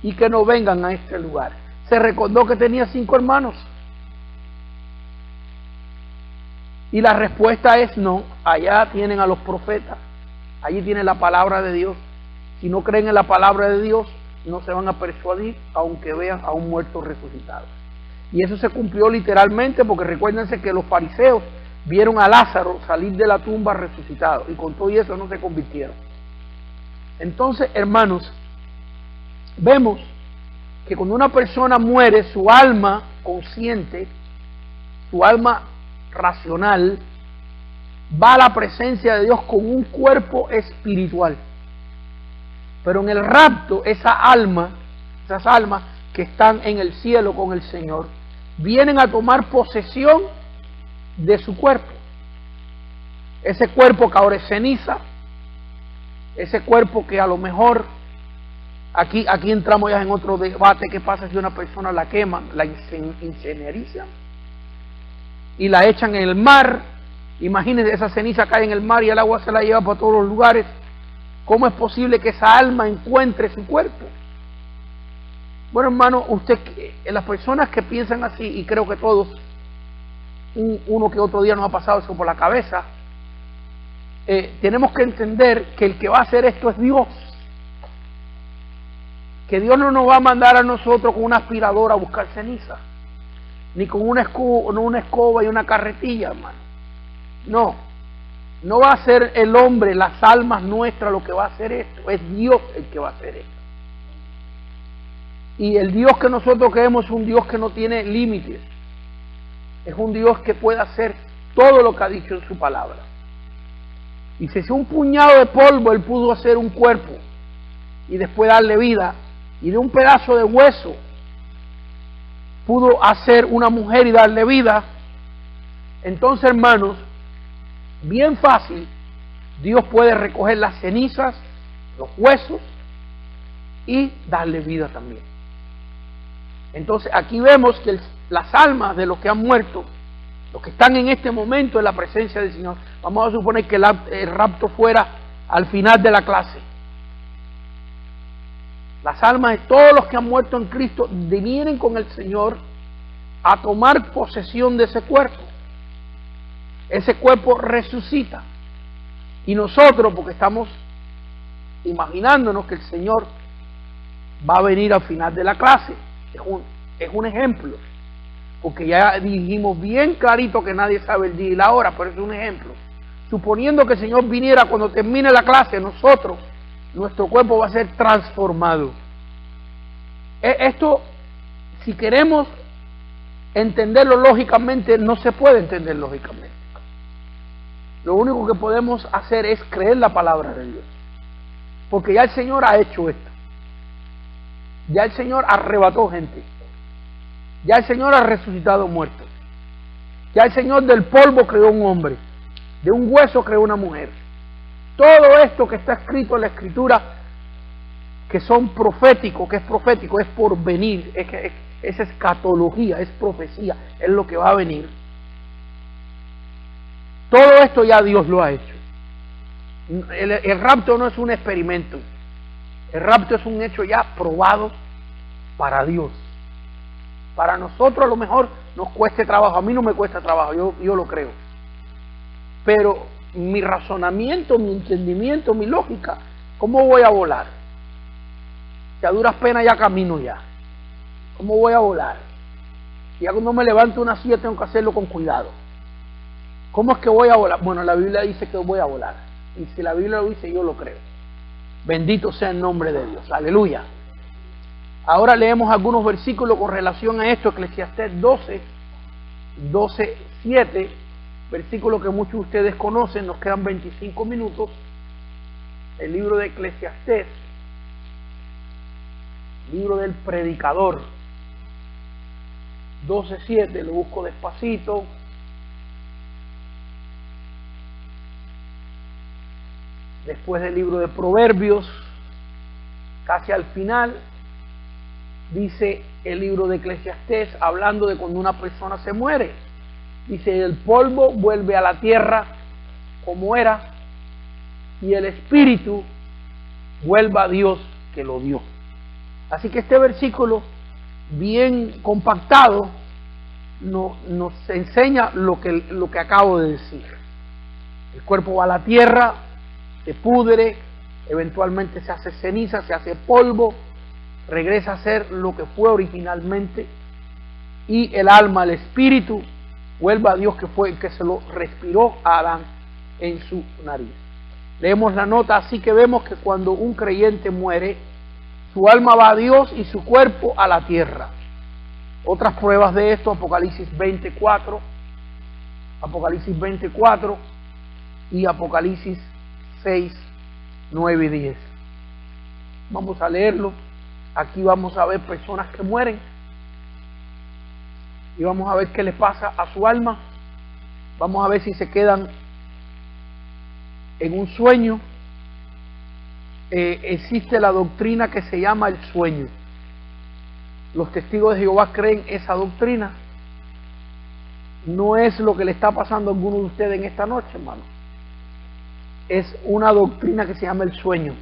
y que no vengan a este lugar. Se recordó que tenía 5 hermanos. Y la respuesta es no. Allá tienen a los profetas, allí tienen la palabra de Dios. Si no creen en la palabra de Dios, no se van a persuadir aunque vean a un muerto resucitado. Y eso se cumplió literalmente, porque recuérdense que los fariseos vieron a Lázaro salir de la tumba resucitado, y con todo eso no se convirtieron. Entonces, hermanos, vemos que cuando una persona muere, su alma consciente, su alma racional, va a la presencia de Dios con un cuerpo espiritual. Pero en el rapto, esas almas que están en el cielo con el Señor, vienen a tomar posesión de su cuerpo. Ese cuerpo que ahora es ceniza, ese cuerpo que a lo mejor, aquí entramos ya en otro debate, ¿qué pasa si una persona la queman, la incinerarizan y la echan en el mar? Imagínense, esa ceniza cae en el mar y el agua se la lleva para todos los lugares. ¿Cómo es posible que esa alma encuentre su cuerpo? Bueno, hermano, las personas que piensan así, y creo que todos, uno que otro día nos ha pasado eso por la cabeza, tenemos que entender que el que va a hacer esto es Dios. Que Dios no nos va a mandar a nosotros con una aspiradora a buscar ceniza, ni con una escoba y una carretilla, hermano. No va a ser el hombre, las almas nuestras lo que va a hacer esto, es Dios el que va a hacer esto. Y el Dios que nosotros creemos es un Dios que no tiene límites, es un Dios que puede hacer todo lo que ha dicho en su palabra. Y si es un puñado de polvo, Él pudo hacer un cuerpo y después darle vida, y de un pedazo de hueso pudo hacer una mujer y darle vida. Entonces, hermanos, bien fácil, Dios puede recoger las cenizas, los huesos, y darle vida también. Entonces aquí vemos que las almas de los que han muerto, los que están en este momento en la presencia del Señor, vamos a suponer que el rapto fuera al final de la clase. Las almas de todos los que han muerto en Cristo vienen con el Señor a tomar posesión de ese cuerpo. Ese cuerpo resucita. Y nosotros, porque estamos imaginándonos que el Señor va a venir al final de la clase, es un ejemplo. Porque ya dijimos bien clarito que nadie sabe el día y la hora, pero es un ejemplo. Suponiendo que el Señor viniera cuando termine la clase, nuestro cuerpo va a ser transformado. Esto, si queremos entenderlo lógicamente, no se puede entender lógicamente. Lo único que podemos hacer es creer la palabra de Dios. Porque ya el Señor ha hecho esto. Ya el Señor arrebató gente. Ya el Señor ha resucitado muertos. Ya el Señor del polvo creó un hombre. De un hueso creó una mujer. Todo esto que está escrito en la Escritura, que son proféticos, que es profético, es por venir, es escatología, es profecía, es lo que va a venir. Todo esto ya Dios lo ha hecho. El rapto no es un experimento. El rapto es un hecho ya probado para Dios. Para nosotros a lo mejor nos cueste trabajo. A mí no me cuesta trabajo, yo lo creo. Pero mi razonamiento, mi entendimiento, mi lógica, ¿cómo voy a volar? Si a duras penas ya camino ya. ¿Cómo voy a volar? Si ya cuando me levanto una silla tengo que hacerlo con cuidado. ¿Cómo es que voy a volar? Bueno, la Biblia dice que voy a volar. Y si la Biblia lo dice, yo lo creo. Bendito sea el nombre de Dios. Aleluya. Ahora leemos algunos versículos con relación a esto. Eclesiastés 12:7, versículo que muchos de ustedes conocen. Nos quedan 25 minutos. El libro de Eclesiastés, libro del predicador, 12:7, lo busco despacito. Después del libro de Proverbios, casi al final, dice el libro de Eclesiastés, hablando de cuando una persona se muere. Dice, el polvo vuelve a la tierra como era, y el espíritu vuelve a Dios que lo dio. Así que este versículo, bien compactado, nos enseña lo que acabo de decir. El cuerpo va a la tierra, se pudre, eventualmente se hace ceniza, se hace polvo, regresa a ser lo que fue originalmente, y el alma, el espíritu, vuelve a Dios que fue el que se lo respiró a Adán en su nariz. Leemos la nota, así que vemos que cuando un creyente muere, su alma va a Dios y su cuerpo a la tierra. Otras pruebas de esto, Apocalipsis 24 y Apocalipsis 6, 9 y 10. Vamos a leerlo. Aquí vamos a ver personas que mueren y vamos a ver qué les pasa a su alma. Vamos a ver si se quedan en un sueño. Existe la doctrina que se llama el sueño. Los testigos de Jehová creen esa doctrina. No es lo que le está pasando a alguno de ustedes en esta noche, hermano. Es una doctrina que se llama el sueño.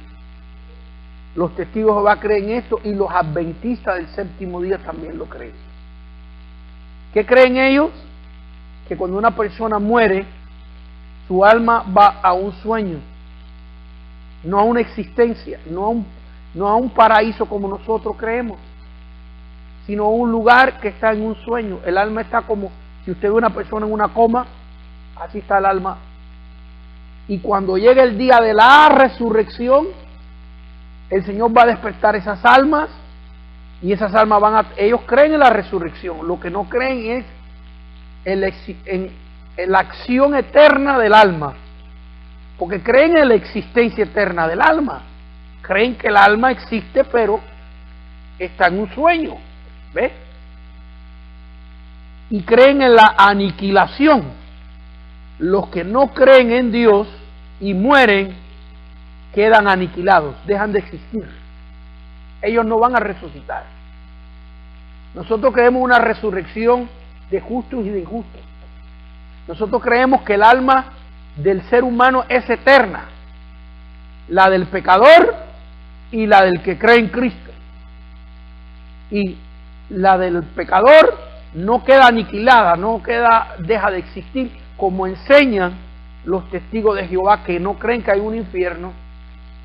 Los testigos de Jehová creen esto y los adventistas del séptimo día también lo creen. ¿Qué creen ellos? Que cuando una persona muere, su alma va a un sueño, no a una existencia, no a un paraíso como nosotros creemos, sino a un lugar que está en un sueño. El alma está como si usted ve una persona en una coma, así está el alma. Y cuando llegue el día de la resurrección, el Señor va a despertar esas almas y esas almas ellos creen en la resurrección. Lo que no creen es en la acción eterna del alma, porque creen en la existencia eterna del alma. Creen que el alma existe, pero está en un sueño, ¿ves? Y creen en la aniquilación. Los que no creen en Dios y mueren quedan aniquilados, dejan de existir. Ellos no van a resucitar. Nosotros creemos una resurrección de justos y de injustos. Nosotros creemos que el alma del ser humano es eterna, la del pecador y la del que cree en Cristo. Y la del pecador no queda aniquilada, deja de existir, como enseñan los testigos de Jehová que no creen que hay un infierno,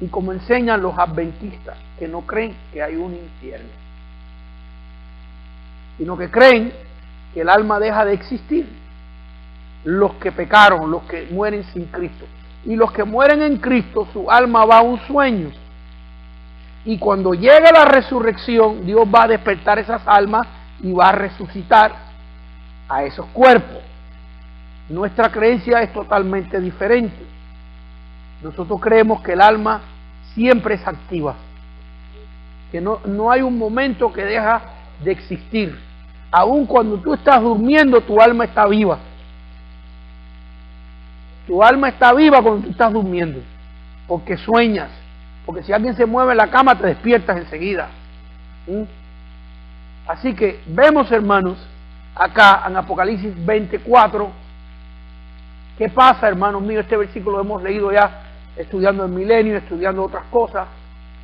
y como enseñan los adventistas que no creen que hay un infierno, sino que creen que el alma deja de existir. Los que pecaron, los que mueren sin Cristo. Y los que mueren en Cristo, su alma va a un sueño. Y cuando llega la resurrección, Dios va a despertar esas almas y va a resucitar a esos cuerpos. Nuestra creencia es totalmente diferente. Nosotros creemos que el alma siempre es activa, que no hay un momento que deja de existir. Aun cuando tú estás durmiendo, tu alma está viva. Tu alma está viva cuando tú estás durmiendo, porque sueñas, porque si alguien se mueve en la cama te despiertas enseguida. Así que vemos, hermanos, acá en Apocalipsis 24, ¿qué pasa, hermanos míos? Este versículo lo hemos leído ya estudiando el milenio, estudiando otras cosas,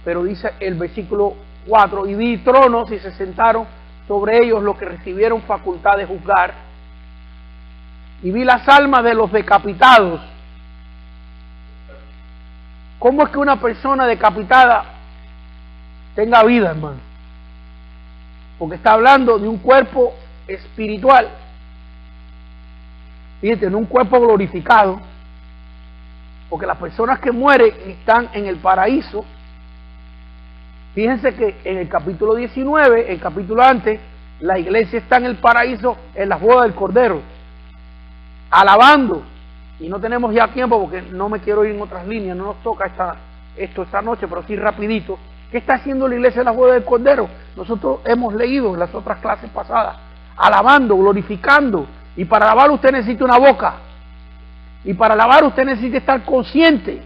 pero dice el versículo 4, y vi tronos y se sentaron sobre ellos los que recibieron facultad de juzgar, y vi las almas de los decapitados. ¿Cómo es que una persona decapitada tenga vida, hermano? Porque está hablando de un cuerpo espiritual. Fíjate, en un cuerpo glorificado. Porque las personas que mueren están en el paraíso. Fíjense que en el capítulo 19, el capítulo antes, la iglesia está en el paraíso en las bodas del Cordero, alabando. Y no tenemos ya tiempo porque no me quiero ir en otras líneas, no nos toca esto esta noche, pero sí rapidito. ¿Qué está haciendo la iglesia en las bodas del Cordero? Nosotros hemos leído en las otras clases pasadas, alabando, glorificando. Y para alabar usted necesita una boca. Y para alabar usted necesita estar consciente.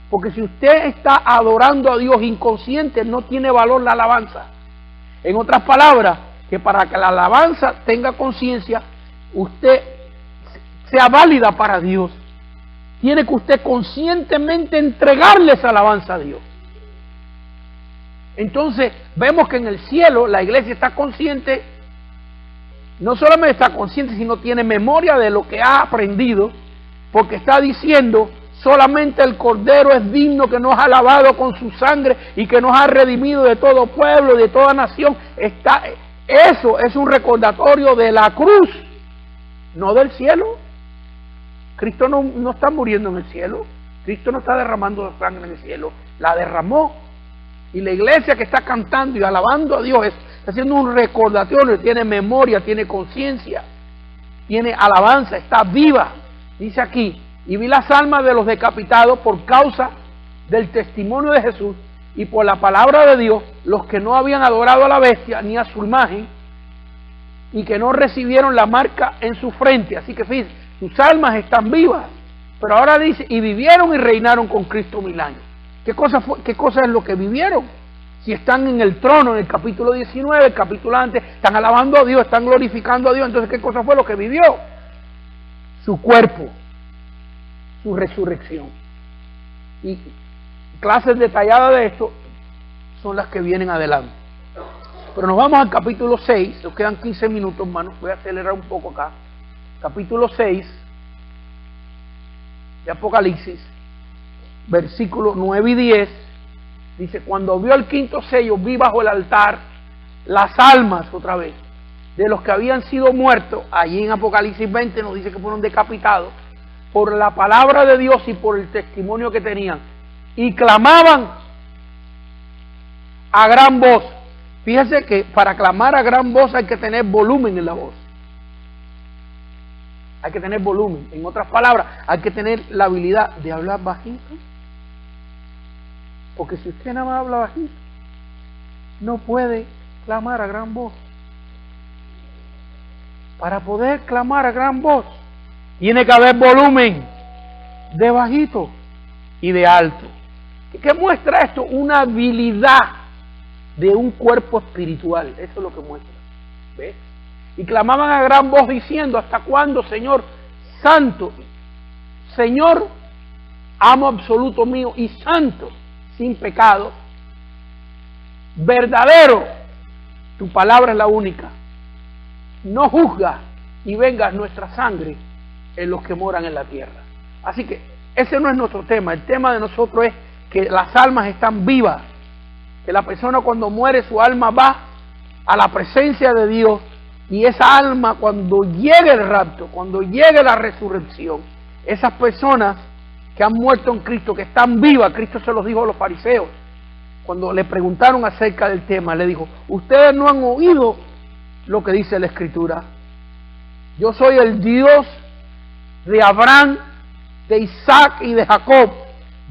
Porque si usted está adorando a Dios inconsciente, no tiene valor la alabanza. En otras palabras, que para que la alabanza tenga conciencia, usted sea válida para Dios, tiene que usted conscientemente entregarle esa alabanza a Dios. Entonces vemos que en el cielo la iglesia está consciente, no solamente está consciente, sino tiene memoria de lo que ha aprendido, porque está diciendo: solamente el Cordero es digno, que nos ha lavado con su sangre y que nos ha redimido de todo pueblo y de toda nación. Eso es un recordatorio de la cruz, no del cielo. Cristo no está muriendo en el cielo. Cristo no está derramando sangre en el cielo. La derramó. Y la iglesia que está cantando y alabando a Dios está haciendo un recordatorio. Tiene memoria, tiene conciencia, tiene alabanza, está viva. Dice aquí: y vi las almas de los decapitados por causa del testimonio de Jesús y por la palabra de Dios, los que no habían adorado a la bestia ni a su imagen, y que no recibieron la marca en su frente. Así que fíjense, sus almas están vivas. Pero ahora dice: y vivieron y reinaron con Cristo 1000 años. ¿Qué cosa es lo que vivieron? Si están en el trono, en el capítulo 19, el capítulo antes, están alabando a Dios, están glorificando a Dios. Entonces, ¿qué cosa fue lo que vivió? Su cuerpo, su resurrección. Y clases detalladas de esto son las que vienen adelante. Pero nos vamos al capítulo 6, nos quedan 15 minutos, hermanos, voy a acelerar un poco acá. Capítulo 6 de Apocalipsis, versículos 9 y 10, dice: cuando vio el quinto sello, vi bajo el altar las almas, otra vez, de los que habían sido muertos. Allí en Apocalipsis 20 nos dice que fueron decapitados por la palabra de Dios y por el testimonio que tenían, y clamaban a gran voz. Fíjese que para clamar a gran voz hay que tener volumen en la voz. Hay que tener volumen. En otras palabras, hay que tener la habilidad de hablar bajito. Porque si usted nada más habla bajito, no puede clamar a gran voz. Para poder clamar a gran voz, tiene que haber volumen de bajito y de alto. ¿Qué muestra esto? Una habilidad de un cuerpo espiritual. Eso es lo que muestra. ¿Ves? Y clamaban a gran voz diciendo: ¿hasta cuándo, Señor santo? Señor, amo absoluto mío y santo, sin pecado, verdadero, tu palabra es la única. No juzgas y vengas nuestra sangre en los que moran en la tierra. Así que ese no es nuestro tema. El tema de nosotros es que las almas están vivas, que la persona cuando muere, su alma va a la presencia de Dios, y esa alma, cuando llegue el rapto, cuando llegue la resurrección, esas personas que han muerto en Cristo, que están vivas, Cristo se los dijo a los fariseos cuando le preguntaron acerca del tema, le dijo: ustedes no han oído lo que dice la Escritura. Yo soy el Dios de Abraham, de Isaac y de Jacob.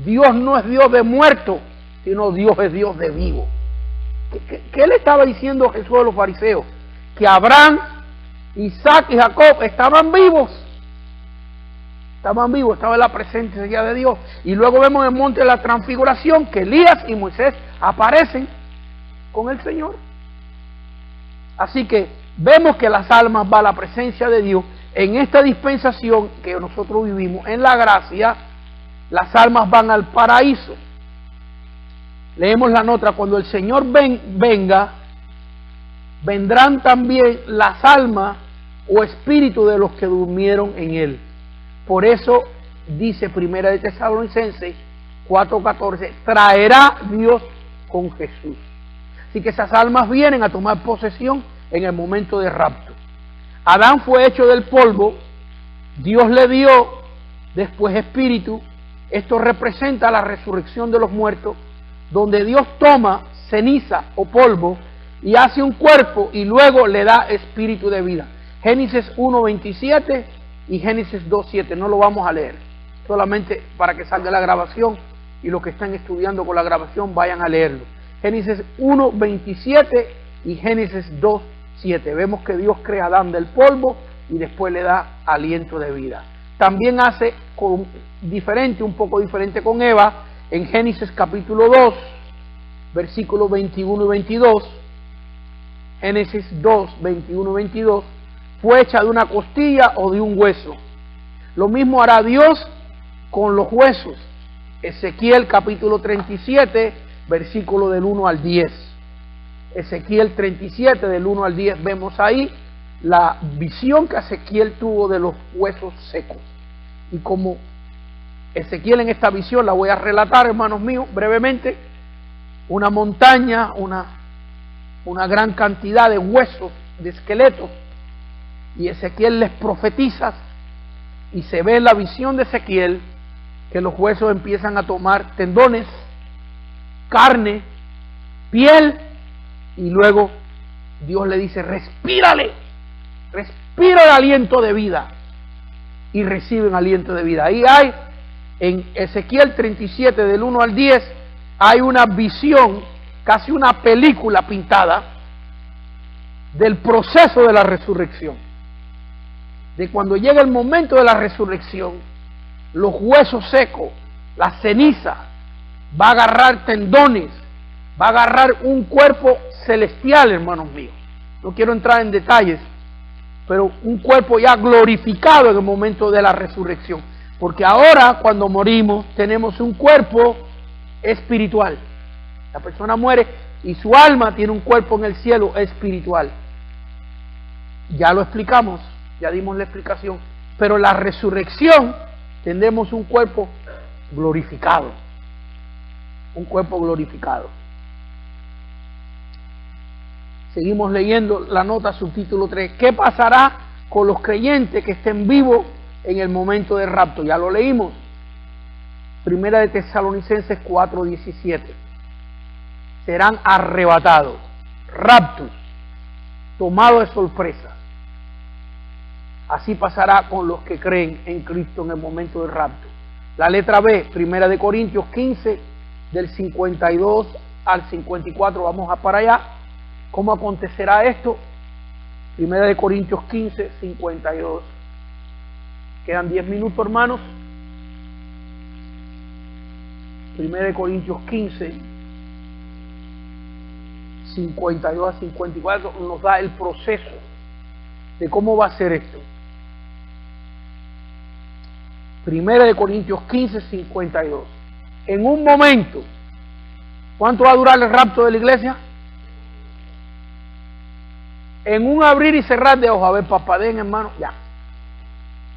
Dios no es Dios de muertos, sino Dios es Dios de vivos. ¿Qué le estaba diciendo Jesús a los fariseos? Que Abraham, Isaac y Jacob estaban vivos. Estaban vivos, estaba en la presencia de Dios. Y luego vemos en el monte de la transfiguración que Elías y Moisés aparecen con el Señor. Así que vemos que las almas van a la presencia de Dios. En esta dispensación que nosotros vivimos, en la gracia, las almas van al paraíso. Leemos la nota: cuando el Señor venga, vendrán también las almas o espíritus de los que durmieron en Él. Por eso dice Primera de Tesalonicenses 4:14, traerá Dios con Jesús. Así que esas almas vienen a tomar posesión en el momento de rapto. Adán fue hecho del polvo, Dios le dio después espíritu. Esto representa la resurrección de los muertos, donde Dios toma ceniza o polvo y hace un cuerpo y luego le da espíritu de vida. Génesis 1:27 y Génesis 2:7, no lo vamos a leer, solamente para que salga la grabación y los que están estudiando con la grabación vayan a leerlo. Génesis 1:27 y Génesis 2:7, vemos que Dios crea a Adán del polvo y después le da aliento de vida. También hace un poco diferente con Eva, en Génesis capítulo 2, versículos 21 y 22, Génesis 2, 21 y 22, fue hecha de una costilla o de un hueso. Lo mismo hará Dios con los huesos. Ezequiel capítulo 37, versículo del 1 al 10. Ezequiel 37, del 1 al 10, vemos ahí la visión que Ezequiel tuvo de los huesos secos. Y como Ezequiel en esta visión la voy a relatar, hermanos míos, brevemente, una montaña, una gran cantidad de huesos, de esqueletos, y Ezequiel les profetiza, y se ve en la visión de Ezequiel que los huesos empiezan a tomar tendones, carne, piel, y luego Dios le dice: respírale, respira el aliento de vida, y reciben aliento de vida. Ahí hay, en Ezequiel 37, del 1 al 10, hay una visión, casi una película pintada, del proceso de la resurrección. De cuando llega el momento de la resurrección, los huesos secos, la ceniza, va a agarrar tendones, va a agarrar un cuerpo celestial, hermanos míos. No quiero entrar en detalles, pero un cuerpo ya glorificado en el momento de la resurrección. Porque ahora, cuando morimos, tenemos un cuerpo espiritual. La persona muere y su alma tiene un cuerpo en el cielo espiritual. Ya lo explicamos, ya dimos la explicación. Pero la resurrección, tendremos un cuerpo glorificado. Un cuerpo glorificado. Seguimos leyendo la nota, subtítulo 3. ¿Qué pasará con los creyentes que estén vivos en el momento del rapto? Ya lo leímos. Primera de Tesalonicenses 4:17. Serán arrebatados, raptos, tomados de sorpresa. Así pasará con los que creen en Cristo en el momento del rapto. La letra B, Primera de Corintios 15, del 52 al 54, vamos a para allá. ¿Cómo acontecerá esto? Primera de Corintios 15, 52. Quedan 10 minutos, hermanos. Primera de Corintios 15, 52 a 54 nos da el proceso de cómo va a ser esto. 1 Corintios 15, 52. En un momento, ¿cuánto va a durar el rapto de la iglesia? En un abrir y cerrar de ojos. A ver, papadén, hermano, ya.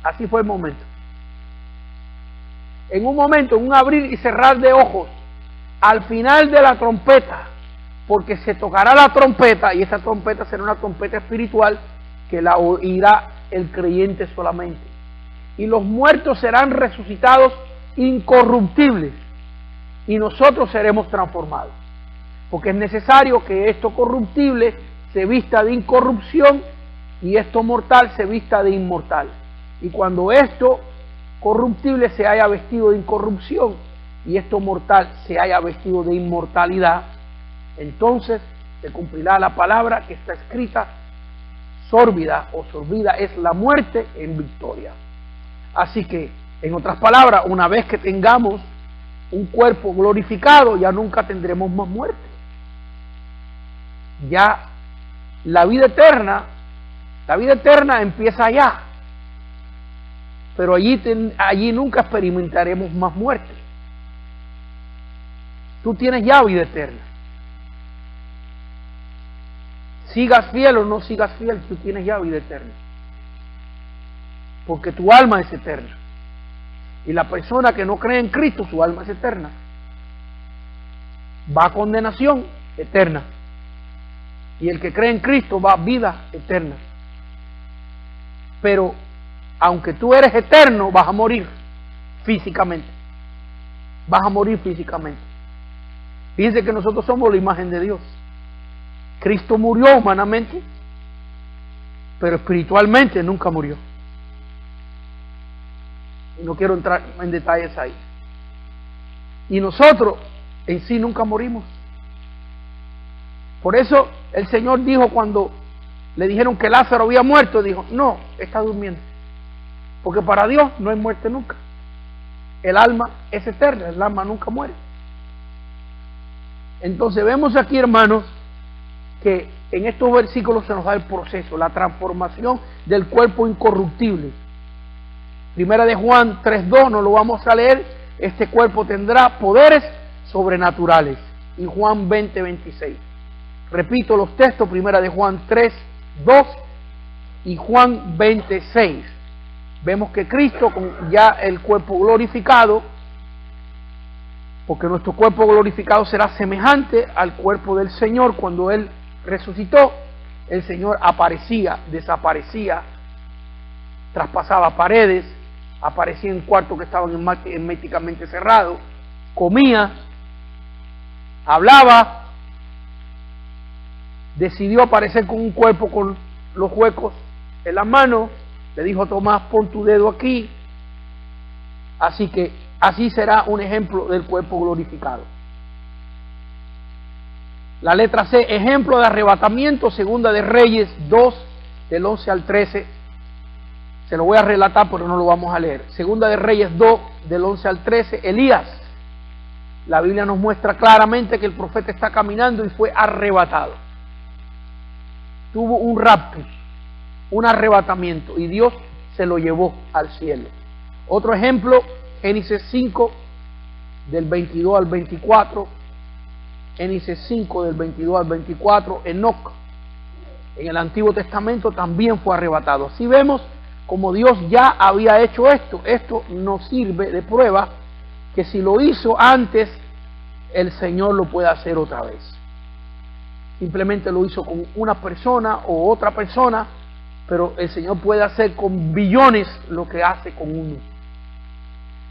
Así fue el momento. En un momento, en un abrir y cerrar de ojos, al final de la trompeta, porque se tocará la trompeta, y esa trompeta será una trompeta espiritual que la oirá el creyente solamente. Y los muertos serán resucitados incorruptibles, y nosotros seremos transformados. Porque es necesario que esto corruptible se vista de incorrupción y esto mortal se vista de inmortal. Y cuando esto corruptible se haya vestido de incorrupción y esto mortal se haya vestido de inmortalidad, entonces se cumplirá la palabra que está escrita: sórbida o sorbida es la muerte en victoria. Así que, en otras palabras, una vez que tengamos un cuerpo glorificado, ya nunca tendremos más muerte. Ya la vida eterna empieza allá, pero allí nunca experimentaremos más muerte. Tú tienes ya vida eterna. Sigas fiel o no sigas fiel, tú tienes ya vida eterna. Porque tu alma es eterna. Y la persona que no cree en Cristo, su alma es eterna. Va a condenación eterna. Y el que cree en Cristo va a vida eterna. Pero aunque tú eres eterno, vas a morir físicamente. Vas a morir físicamente. Fíjense que nosotros somos la imagen de Dios. Cristo murió humanamente, pero espiritualmente nunca murió. Y no quiero entrar en detalles ahí. Y nosotros en sí nunca morimos. Por eso el Señor dijo, cuando le dijeron que Lázaro había muerto, dijo: no, está durmiendo. Porque para Dios no hay muerte nunca. El alma es eterna, el alma nunca muere. Entonces vemos aquí, hermanos, que en estos versículos se nos da el proceso, la transformación del cuerpo incorruptible. Primera de Juan 3:2, no lo vamos a leer. Este cuerpo tendrá poderes sobrenaturales. Y Juan 20:26. Repito los textos: Primera de Juan 3:2 y Juan 20:6. Vemos que Cristo, con ya el cuerpo glorificado, porque nuestro cuerpo glorificado será semejante al cuerpo del Señor. Cuando Él resucitó, el Señor aparecía, desaparecía, traspasaba paredes, aparecía en cuartos que estaban herméticamente cerrados, comía, hablaba, decidió aparecer con un cuerpo con los huecos en la mano, le dijo a Tomás: pon tu dedo aquí. Así que así será un ejemplo del cuerpo glorificado. La letra C, ejemplo de arrebatamiento, Segunda de Reyes 2, del 11 al 13. Se lo voy a relatar, pero no lo vamos a leer. Segunda de Reyes 2, del 11 al 13. Elías. La Biblia nos muestra claramente que el profeta está caminando y fue arrebatado. Tuvo un rapto, un arrebatamiento, y Dios se lo llevó al cielo. Otro ejemplo, Génesis 5, del 22 al 24. Génesis 5, del 22 al 24. Enoc, en el Antiguo Testamento, también fue arrebatado. Así vemos como Dios ya había hecho esto. Esto nos sirve de prueba que si lo hizo antes, el Señor lo puede hacer otra vez. Simplemente lo hizo con una persona o otra persona, pero el Señor puede hacer con billones lo que hace con uno.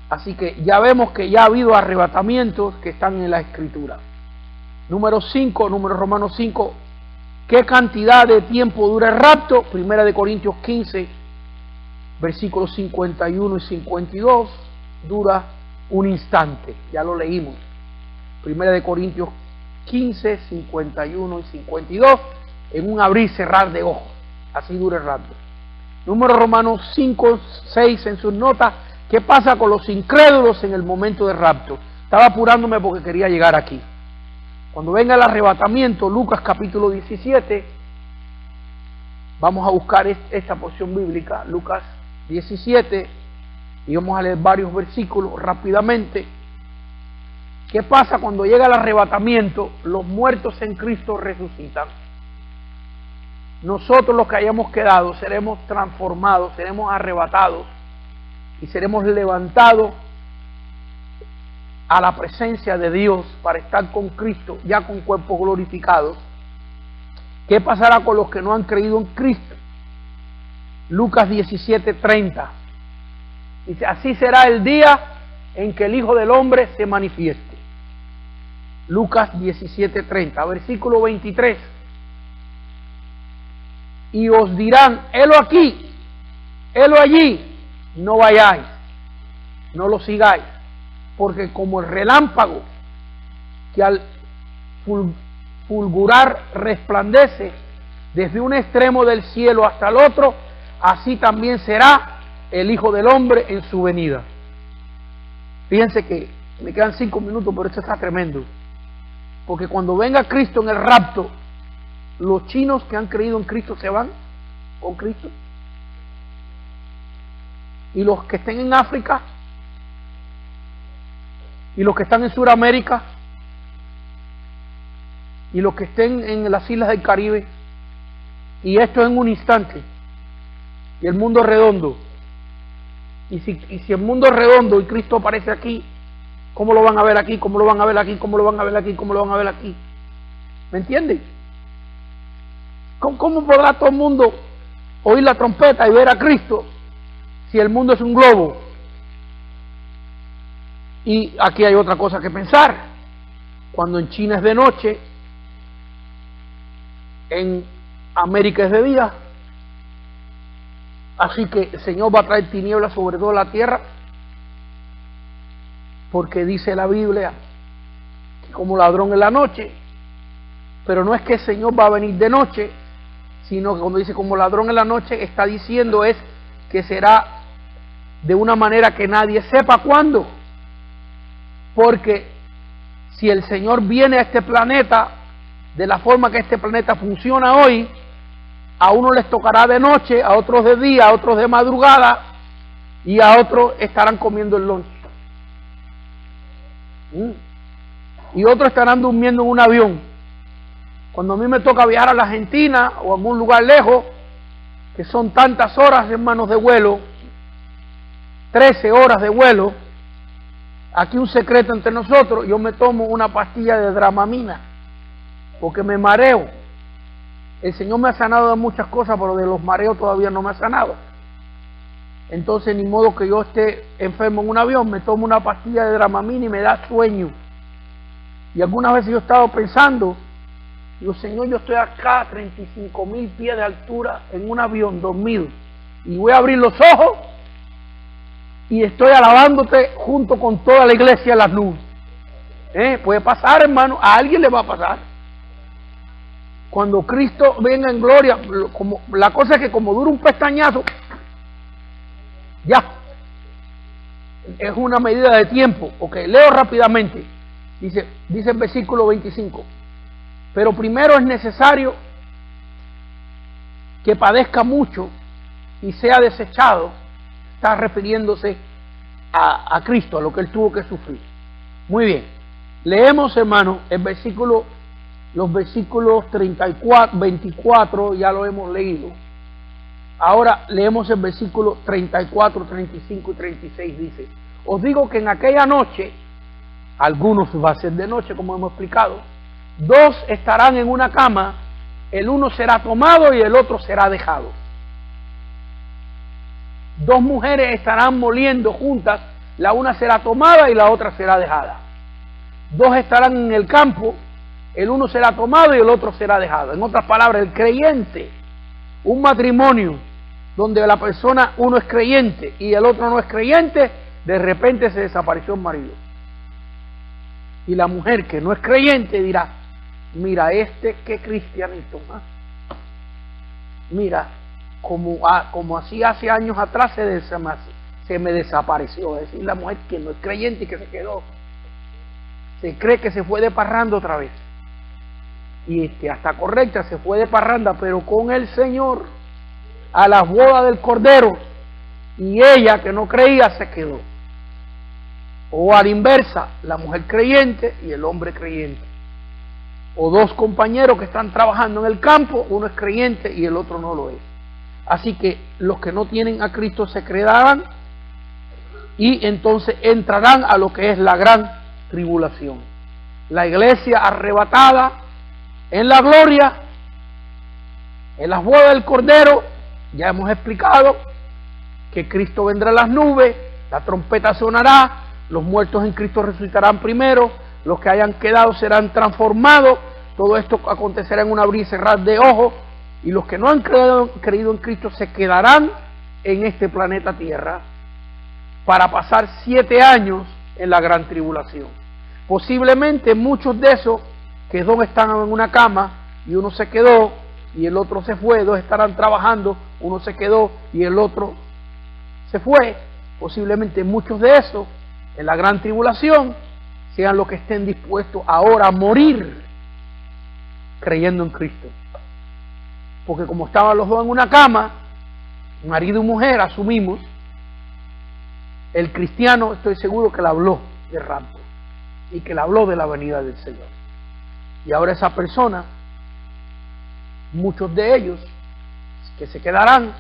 Así que ya vemos que ya ha habido arrebatamientos que están en la Escritura. Número 5, número Romanos 5. ¿Qué cantidad de tiempo dura el rapto? Primera de Corintios 15, versículos 51 y 52. Dura un instante. Ya lo leímos. Primera de Corintios 15, 51 y 52. En un abrir y cerrar de ojos. Así dura el rapto. Número Romanos 5, 6 en sus notas. ¿Qué pasa con los incrédulos en el momento del rapto? Estaba apurándome porque quería llegar aquí. Cuando venga el arrebatamiento, Lucas capítulo 17, vamos a buscar esta porción bíblica, Lucas 17, y vamos a leer varios versículos rápidamente. ¿Qué pasa cuando llega el arrebatamiento? Los muertos en Cristo resucitan. Nosotros los que hayamos quedado seremos transformados, seremos arrebatados y seremos levantados a la presencia de Dios para estar con Cristo, ya con cuerpos glorificados. ¿Qué pasará con los que no han creído en Cristo? Lucas 17:30 dice: así será el día en que el Hijo del Hombre se manifieste. Lucas 17:30, versículo 23. Y os dirán: helo aquí, helo allí, no vayáis, no lo sigáis, porque como el relámpago que al fulgurar resplandece desde un extremo del cielo hasta el otro, así también será el Hijo del Hombre en su venida. Fíjense que me quedan 5 minutos, pero esto está tremendo, porque cuando venga Cristo en el rapto, los chinos que han creído en Cristo se van con Cristo, y los que estén en África, y los que están en Sudamérica, y los que estén en las islas del Caribe, y esto en un instante, y el mundo es redondo. Y si el mundo es redondo y Cristo aparece aquí, ¿cómo lo van a ver aquí? ¿Cómo lo van a ver aquí? ¿Cómo lo van a ver aquí? ¿Cómo lo van a ver aquí? ¿Me entienden? ¿Cómo podrá todo el mundo oír la trompeta y ver a Cristo si el mundo es un globo? Y aquí hay otra cosa que pensar. Cuando en China es de noche, en América es de día. Así que el Señor va a traer tinieblas sobre toda la tierra, porque dice la Biblia que como ladrón en la noche. Pero no es que el Señor va a venir de noche, sino que cuando dice como ladrón en la noche, está diciendo es que será de una manera que nadie sepa cuándo. Porque si el Señor viene a este planeta de la forma que este planeta funciona hoy, a unos les tocará de noche, a otros de día, a otros de madrugada, y a otros estarán comiendo el lunch. Y otros estarán durmiendo en un avión. Cuando a mí me toca viajar a la Argentina o a algún lugar lejos, que son tantas horas, hermanos, de vuelo, 13 horas de vuelo, aquí un secreto entre nosotros: yo me tomo una pastilla de Dramamina, porque me mareo. El Señor me ha sanado de muchas cosas, pero de los mareos todavía no me ha sanado. Entonces, ni modo que yo esté enfermo en un avión, me tomo una pastilla de Dramamina y me da sueño. Y algunas veces yo he estado pensando, digo: Señor, yo estoy acá a 35,000 pies de altura en un avión dormido, y voy a abrir los ojos y estoy alabándote junto con toda la iglesia en las nubes. Puede pasar, hermano, a alguien le va a pasar. Cuando Cristo venga en gloria, la cosa es que como dura un pestañazo, ya, es una medida de tiempo. Ok, leo rápidamente. Dice el versículo 25: pero primero es necesario que padezca mucho y sea desechado. Está refiriéndose a Cristo, a lo que Él tuvo que sufrir. Muy bien, leemos, hermano, los versículos 34, 24, ya lo hemos leído. Ahora leemos el versículo 34, 35 y 36. Dice: os digo que en aquella noche, algunos va a ser de noche, como hemos explicado, 2 estarán en una cama, el uno será tomado y el otro será dejado. 2 mujeres estarán moliendo juntas, la una será tomada y la otra será dejada. 2 estarán en el campo, el uno será tomado y el otro será dejado. En otras palabras, el creyente, un matrimonio donde la persona, uno es creyente y el otro no es creyente, de repente se desapareció el marido. Y la mujer que no es creyente dirá: mira, qué cristianito, ¿eh? Mira, como así hace años atrás se me desapareció. Es decir, la mujer que no es creyente y que se quedó, se cree que se fue de parranda otra vez. y hasta correcta, se fue de parranda, pero con el Señor, a las bodas del Cordero, y ella que no creía se quedó. O a la inversa, la mujer creyente y el hombre creyente. O dos compañeros que están trabajando en el campo, uno es creyente y el otro no lo es. Así que los que no tienen a Cristo se quedarán y entonces entrarán a lo que es la gran tribulación. La iglesia arrebatada en la gloria, en las bodas del Cordero. Ya hemos explicado que Cristo vendrá en las nubes, la trompeta sonará, los muertos en Cristo resucitarán primero, los que hayan quedado serán transformados, todo esto acontecerá en un abrir y cerrar de ojos, y los que no han creído en Cristo se quedarán en este planeta Tierra para pasar 7 años en la gran tribulación. Posiblemente muchos de esos que dos están en una cama y uno se quedó y el otro se fue, dos estarán trabajando, uno se quedó y el otro se fue. Posiblemente muchos de esos en la gran tribulación sean los que estén dispuestos ahora a morir creyendo en Cristo. Porque como estaban los dos en una cama, marido y mujer, asumimos, el cristiano estoy seguro que le habló de rapto y que le habló de la venida del Señor. Y ahora esa persona, muchos de ellos que se quedarán,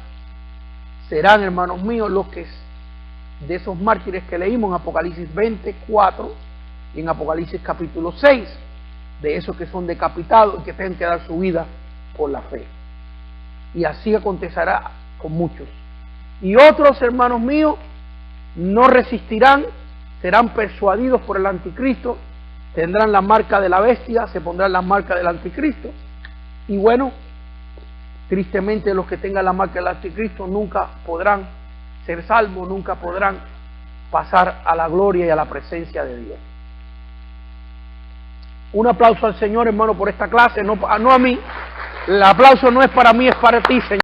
serán, hermanos míos, los que de esos mártires que leímos en Apocalipsis 24 y en Apocalipsis capítulo 6, de esos que son decapitados y que tienen que dar su vida por la fe. Y así acontecerá con muchos. Y otros, hermanos míos, no resistirán, serán persuadidos por el anticristo, tendrán la marca de la bestia, se pondrán la marca del anticristo. Y bueno, tristemente los que tengan la marca del anticristo nunca podrán ser salvos, nunca podrán pasar a la gloria y a la presencia de Dios. Un aplauso al Señor, hermano, por esta clase, no a mí. El aplauso no es para mí, es para ti, Señor.